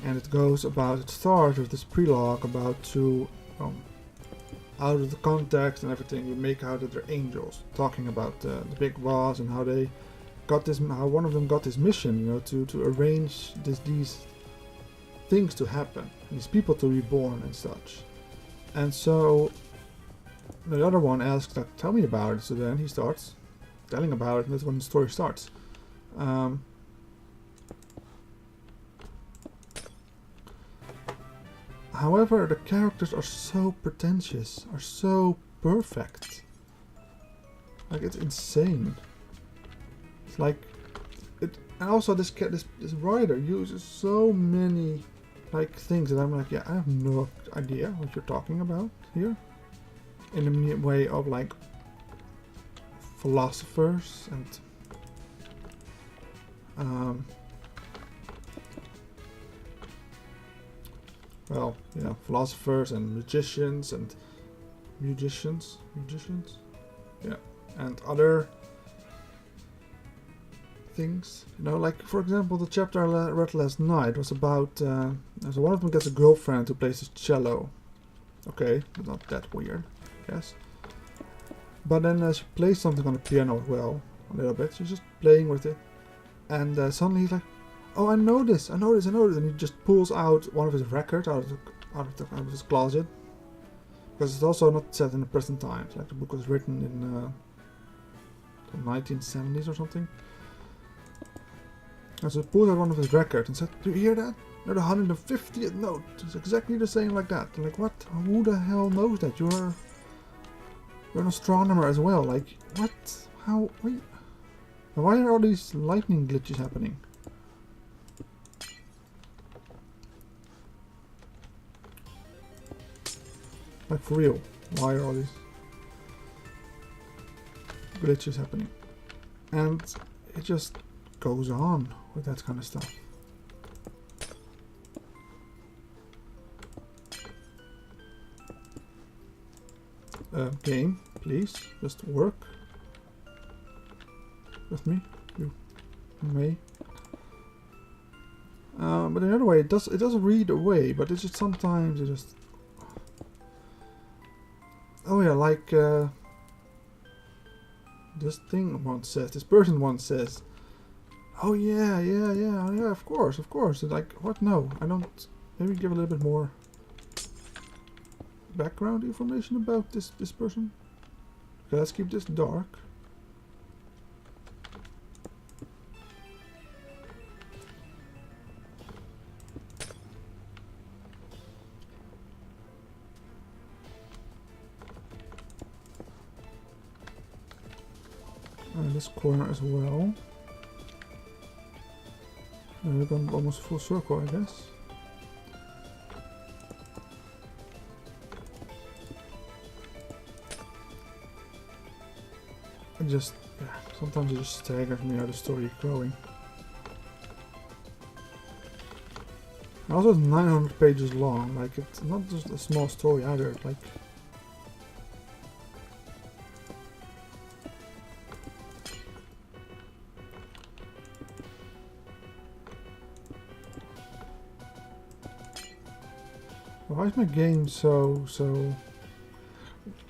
and it goes about, it starts with this prelogue about two, out of the context and everything, you make out that they're angels, talking about the big boss and how they got this, how one of them got this mission, you know, to arrange these things to happen, these people to be born and such. And so the other one asks, like, tell me about it. So then he starts telling about it, and that's when the story starts. However, the characters are so pretentious, are so perfect. Like, it's insane. It's like, and also this writer uses so many like things that I'm like, yeah, I have no idea what you're talking about here. In a way of like philosophers and well, you know, philosophers and magicians and musicians, yeah, and other things, you know, like for example, the chapter I read last night was about so one of them gets a girlfriend who plays the cello. Okay, not that weird, yes. But then she plays something on the piano as well, a little bit. She's just playing with it, and suddenly he's like, "Oh, I know this," and he just pulls out one of his records out of his closet, because it's also not set in the present times. Like the book was written in the 1970s or something. And so pulled out one of his records and said, "Do you hear that? They're the 150th note. It's exactly the same like that." I'm like, what? Who the hell knows that? You're an astronomer as well. Like, what? How? Wait. Why are all these lightning glitches happening? Like, for real. Why are all these glitches happening? And it just goes on with that kind of stuff. Game, please, just work with me. You may. But in another way, it does read away, but it's just sometimes it just. Oh yeah, like this thing once says. This person once says, "Oh yeah, of course." It's like, what? No, I don't. Maybe give a little bit more background information about this person. Okay, let's keep this dark. And this corner as well. And we're going almost full circle, I guess. Just, yeah, sometimes it just staggers me how the story is going. Also, it's 900 pages long. Like, it's not just a small story either. Like, why is my game so?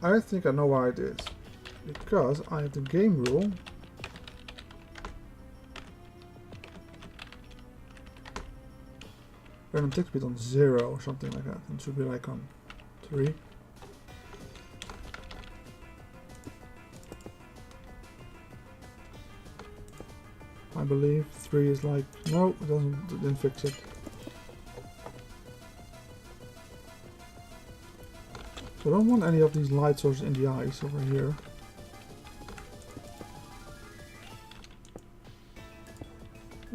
I think I know why it is. Because I have the game rule. Random tick speed on 0 or something like that. It should be like on 3. I believe 3 is like, no, it didn't fix it. So I don't want any of these light sources in the eyes over here.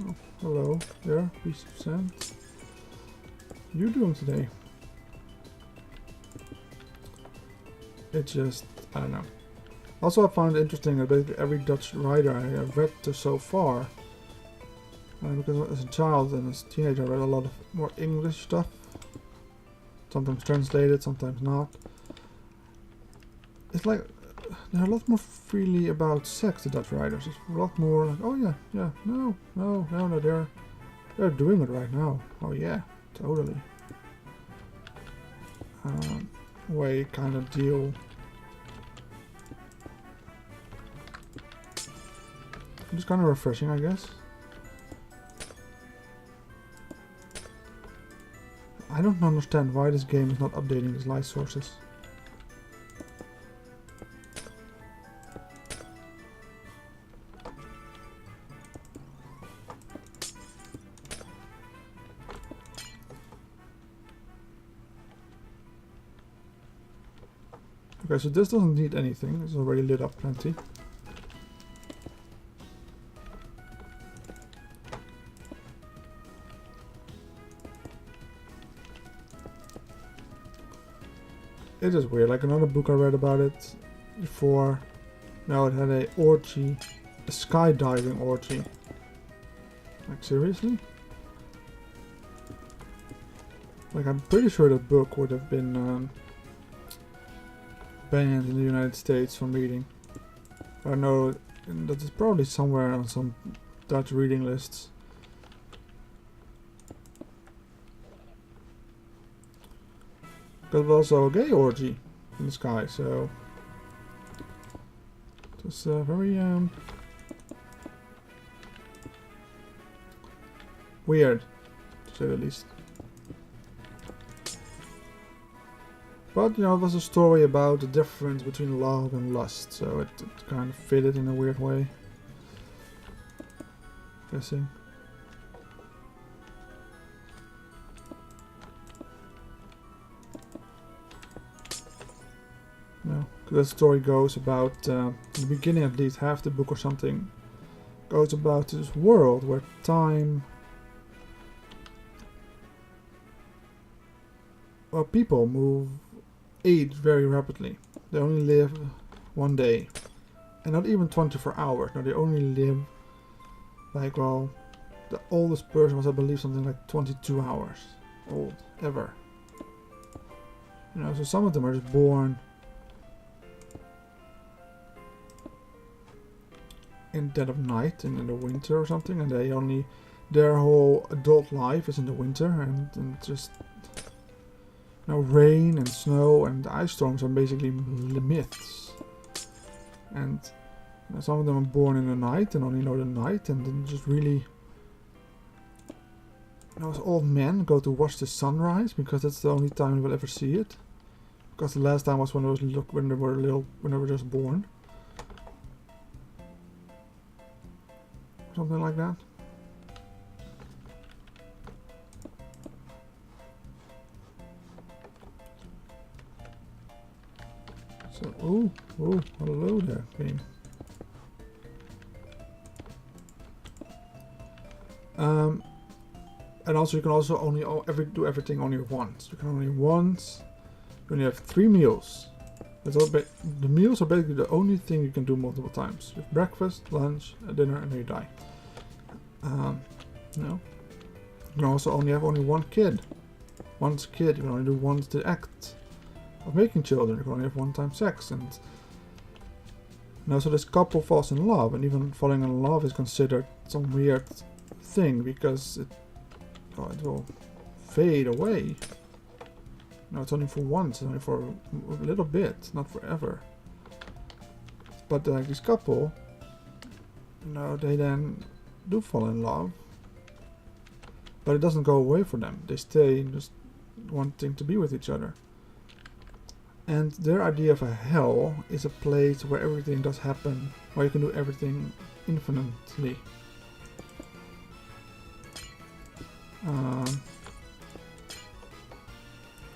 Oh, hello there, piece of sand. What are you doing today? It's just, I don't know. Also, I found it interesting that basically every Dutch writer I have read to so far, because as a child and as a teenager I read a lot of more English stuff. Sometimes translated, sometimes not. It's like, they're a lot more freely about sex, the Dutch writers. It's a lot more like, oh yeah, no, they're doing it right now. Oh yeah, totally. Way kind of deal. Just kind of refreshing, I guess. I don't understand why this game is not updating its light sources. Okay, so this doesn't need anything. It's already lit up plenty. It is weird. Like another book I read about it before. Now it had a orgy, a skydiving orgy. Like seriously? Like I'm pretty sure that book would have been banned in the United States from reading. I know that is probably somewhere on some Dutch reading lists. There was also a gay orgy in the sky, so it was very weird, to say the least. But you know, it was a story about the difference between love and lust, so it kind of fitted in a weird way. Guessing. The story goes about, in the beginning at least, half the book or something, goes about this world where time... Well, people age very rapidly. They only live one day. And not even 24 hours. No, they only live, like, well, the oldest person was, I believe, something like 22 hours old, ever. You know, so some of them are just born in dead of night and in the winter or something, and they only, their whole adult life is in the winter, and just, you know, rain and snow and ice storms are basically myths. And you know, some of them are born in the night and only know the night, and then just really, you know, as old men go to watch the sunrise because that's the only time they will ever see it. Because the last time was when they were just born. Something like that. So, oh, hello there, game. And also you can also only do everything only once. You can only once. You only have 3 meals. That's all. The meals are basically the only thing you can do multiple times. You have breakfast, lunch, dinner, and then you die. No. You can also only have one kid. Once a kid, you can only do once the act of making children. You can only have one time sex, and now so this couple falls in love, and even falling in love is considered some weird thing because it will fade away. No, it's only for once, it's only for a little bit, not forever. But like this couple, you know, they then do fall in love, but it doesn't go away for them. They stay just wanting to be with each other. And their idea of a hell is a place where everything does happen, where you can do everything infinitely.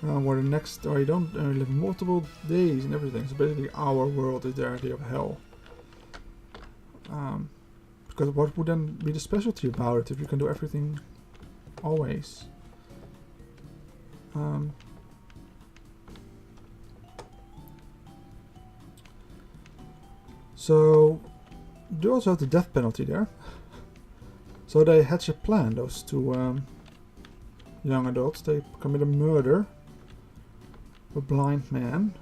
Where the next, or you don't live multiple days and everything. So basically, our world is their idea of hell. Because what would then be the specialty about it if you can do everything always? So you also have the death penalty there. So they hatch a plan. Those two young adults, they commit a murder. A blind man,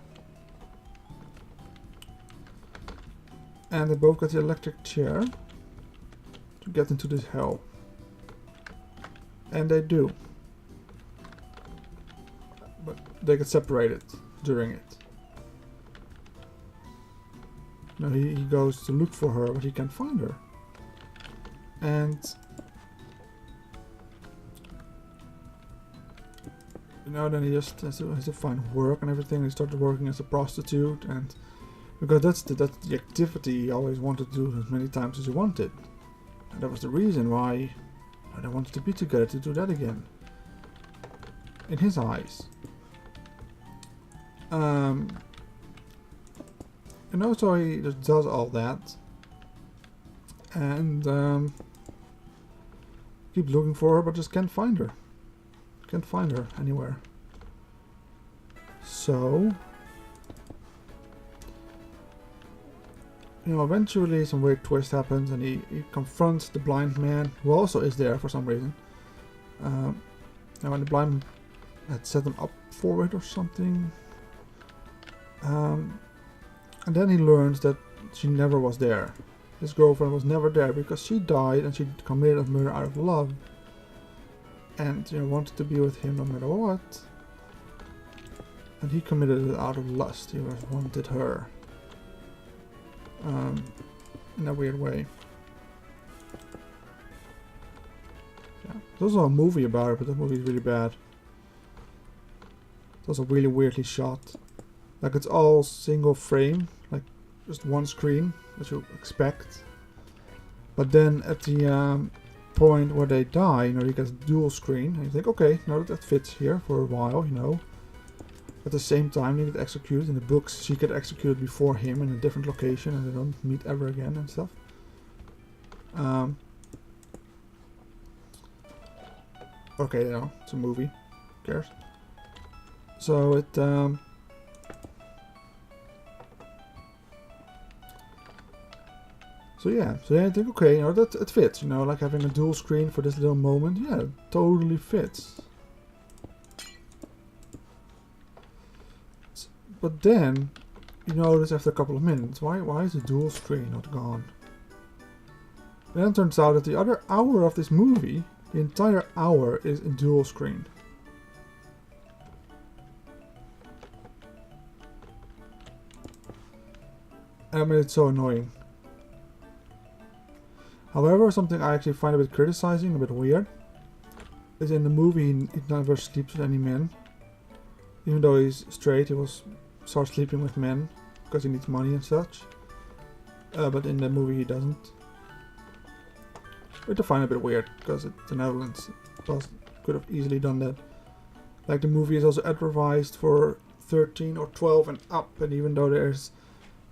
and they both got the electric chair to get into this hell, and they do, but they get separated during it. Now he goes to look for her, but he can't find her, and you know, then he just has to find work and everything. He started working as a prostitute, and because that's the activity he always wanted to do as many times as he wanted. And that was the reason why they wanted to be together, to do that again. In his eyes. You know, so he just does all that. And keeps looking for her, but just can't find her. Can't find her anywhere. So, you know, eventually some weird twist happens, and he confronts the blind man, who also is there for some reason. And when the blind man had set him up for it or something. And then he learns that she never was there. His girlfriend was never there because she died, and she committed a murder out of love. And you know, wanted to be with him no matter what. And he committed it out of lust. He just wanted her. In a weird way. Yeah. There's also a movie about it, but the movie is really bad. It's also really weirdly shot. Like it's all single frame, like just one screen, as you expect. But then at the point where they die, you know, you get a dual screen, and you think, okay, now that fits here for a while, you know. at the same time they get executed. In the books, she get executed before him in a different location, and they don't meet ever again and stuff. Okay, no, it's a movie. Who cares? So it so yeah, I think okay, you know, that it fits, you know, like having a dual screen for this little moment. Yeah, it totally fits. But then you notice after a couple of minutes, why is the dual screen not gone? Then it turns out that the other hour of this movie, the entire hour, is in dual screen. And I mean, it's so annoying. However, something I actually find a bit criticizing, a bit weird, is in the movie he never sleeps with any men. Even though he's straight, he will start sleeping with men because he needs money and such. But in the movie he doesn't. Which I find a bit weird, because the Netherlands could have easily done that. Like, the movie is also advertised for 13 or 12 and up, and even though there's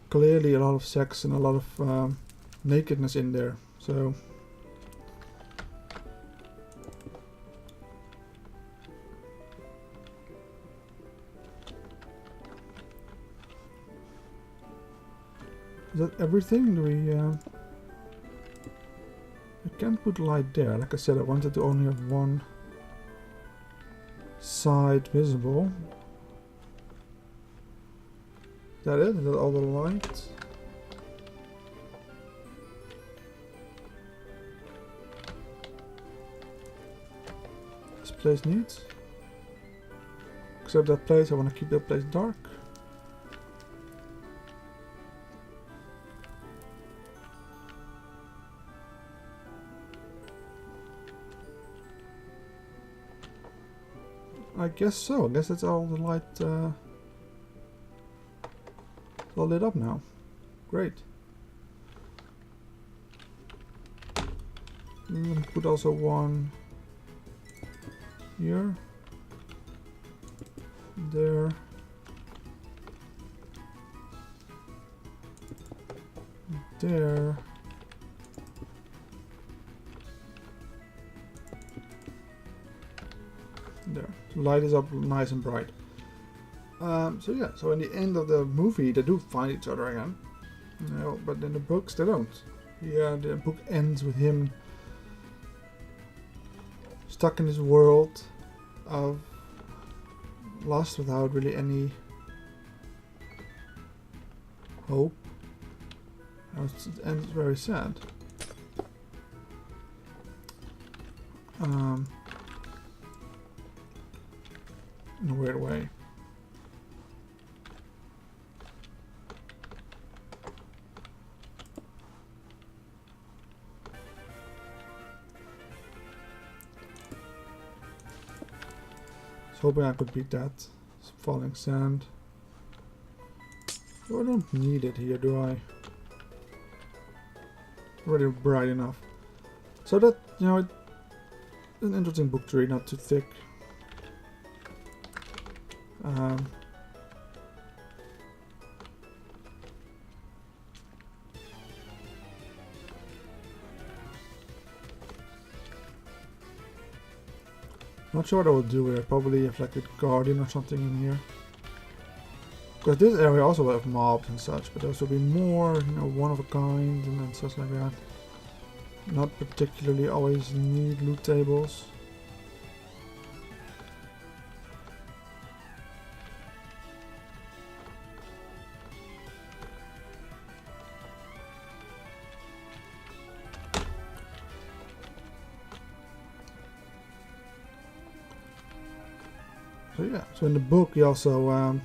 clearly a lot of sex and a lot of nakedness in there, so is that everything? Do we I can't put light there. Like I said, I wanted to only have one side visible. Is that it? Is that all the light? This place needs. Except that place, I want to keep that place dark. I guess so. I guess that's all the light all lit up now. Great. I'm gonna put also one here, there, there. There. The light is up nice and bright. So yeah, so in the end of the movie they do find each other again. You know, but in the books they don't. Yeah, the book ends with him stuck in this world of lust without really any hope. It ends very sad. In a weird way. I was hoping I could beat that. Some falling sand. Oh, I don't need it here, do I? Already bright enough. So that, you know, it's an interesting book to read, not too thick. Not sure what I will do here. Probably have like a guardian or something in here. Because this area also will have mobs and such, but those will be more, you know, one of a kind and then such like that. Not particularly always need loot tables. So yeah, so in the book he also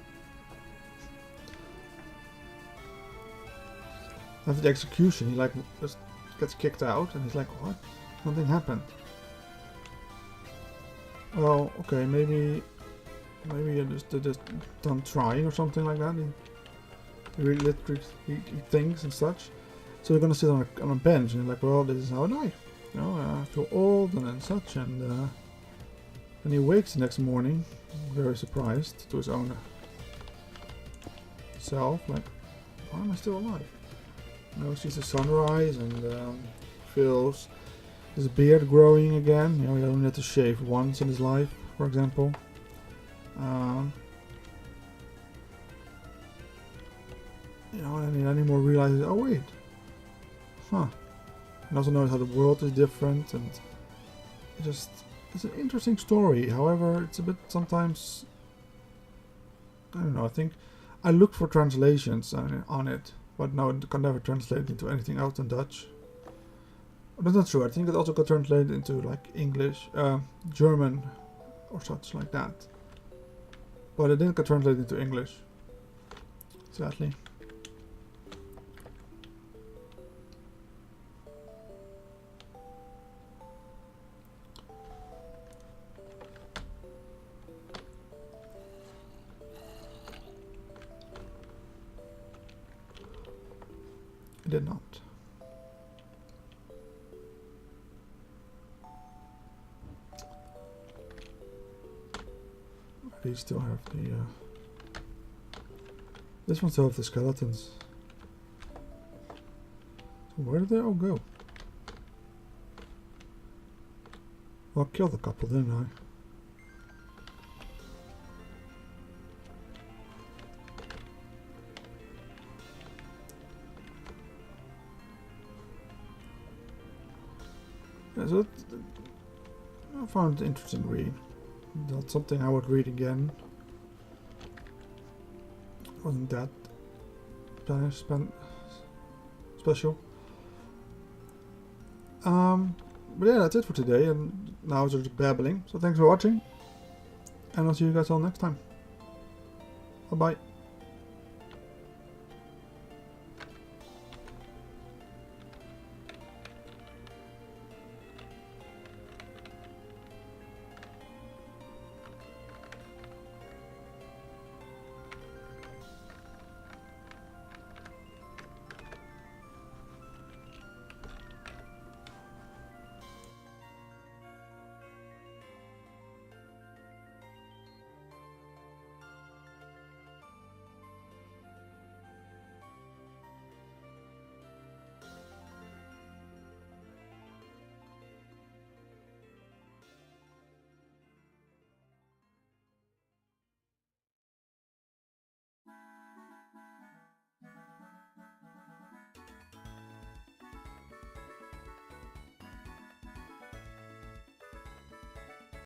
after the execution he like just gets kicked out and he's like, what? Nothing happened. Well, okay, maybe they're just done trying or something like that. He really literally he thinks and such. So they're gonna sit on a bench and he's like, well, this is how I die. You know, I feel old and then such, and he wakes the next morning, very surprised to his own itself. Like, why am I still alive? Now he sees the sunrise and feels his beard growing again. You know, he only had to shave once in his life, for example. You know, and then he more realizes, oh wait, huh. And also knows how the world is different, and just it's an interesting story. However, it's a bit sometimes, I don't know. I think I looked for translations on it, but no, it can never translate into anything else than Dutch. That's not true. I think it also got translated into like English, German, or such like that. But it didn't get translated into English, sadly. It did not. These still have the this one still have the skeletons. So where did they all go? Well, I killed a couple, didn't I? Yeah, so I found it an interesting read. Not something I would read again. Wasn't that special. But yeah, that's it for today, and now it's just babbling. So thanks for watching, and I'll see you guys all next time. Bye bye.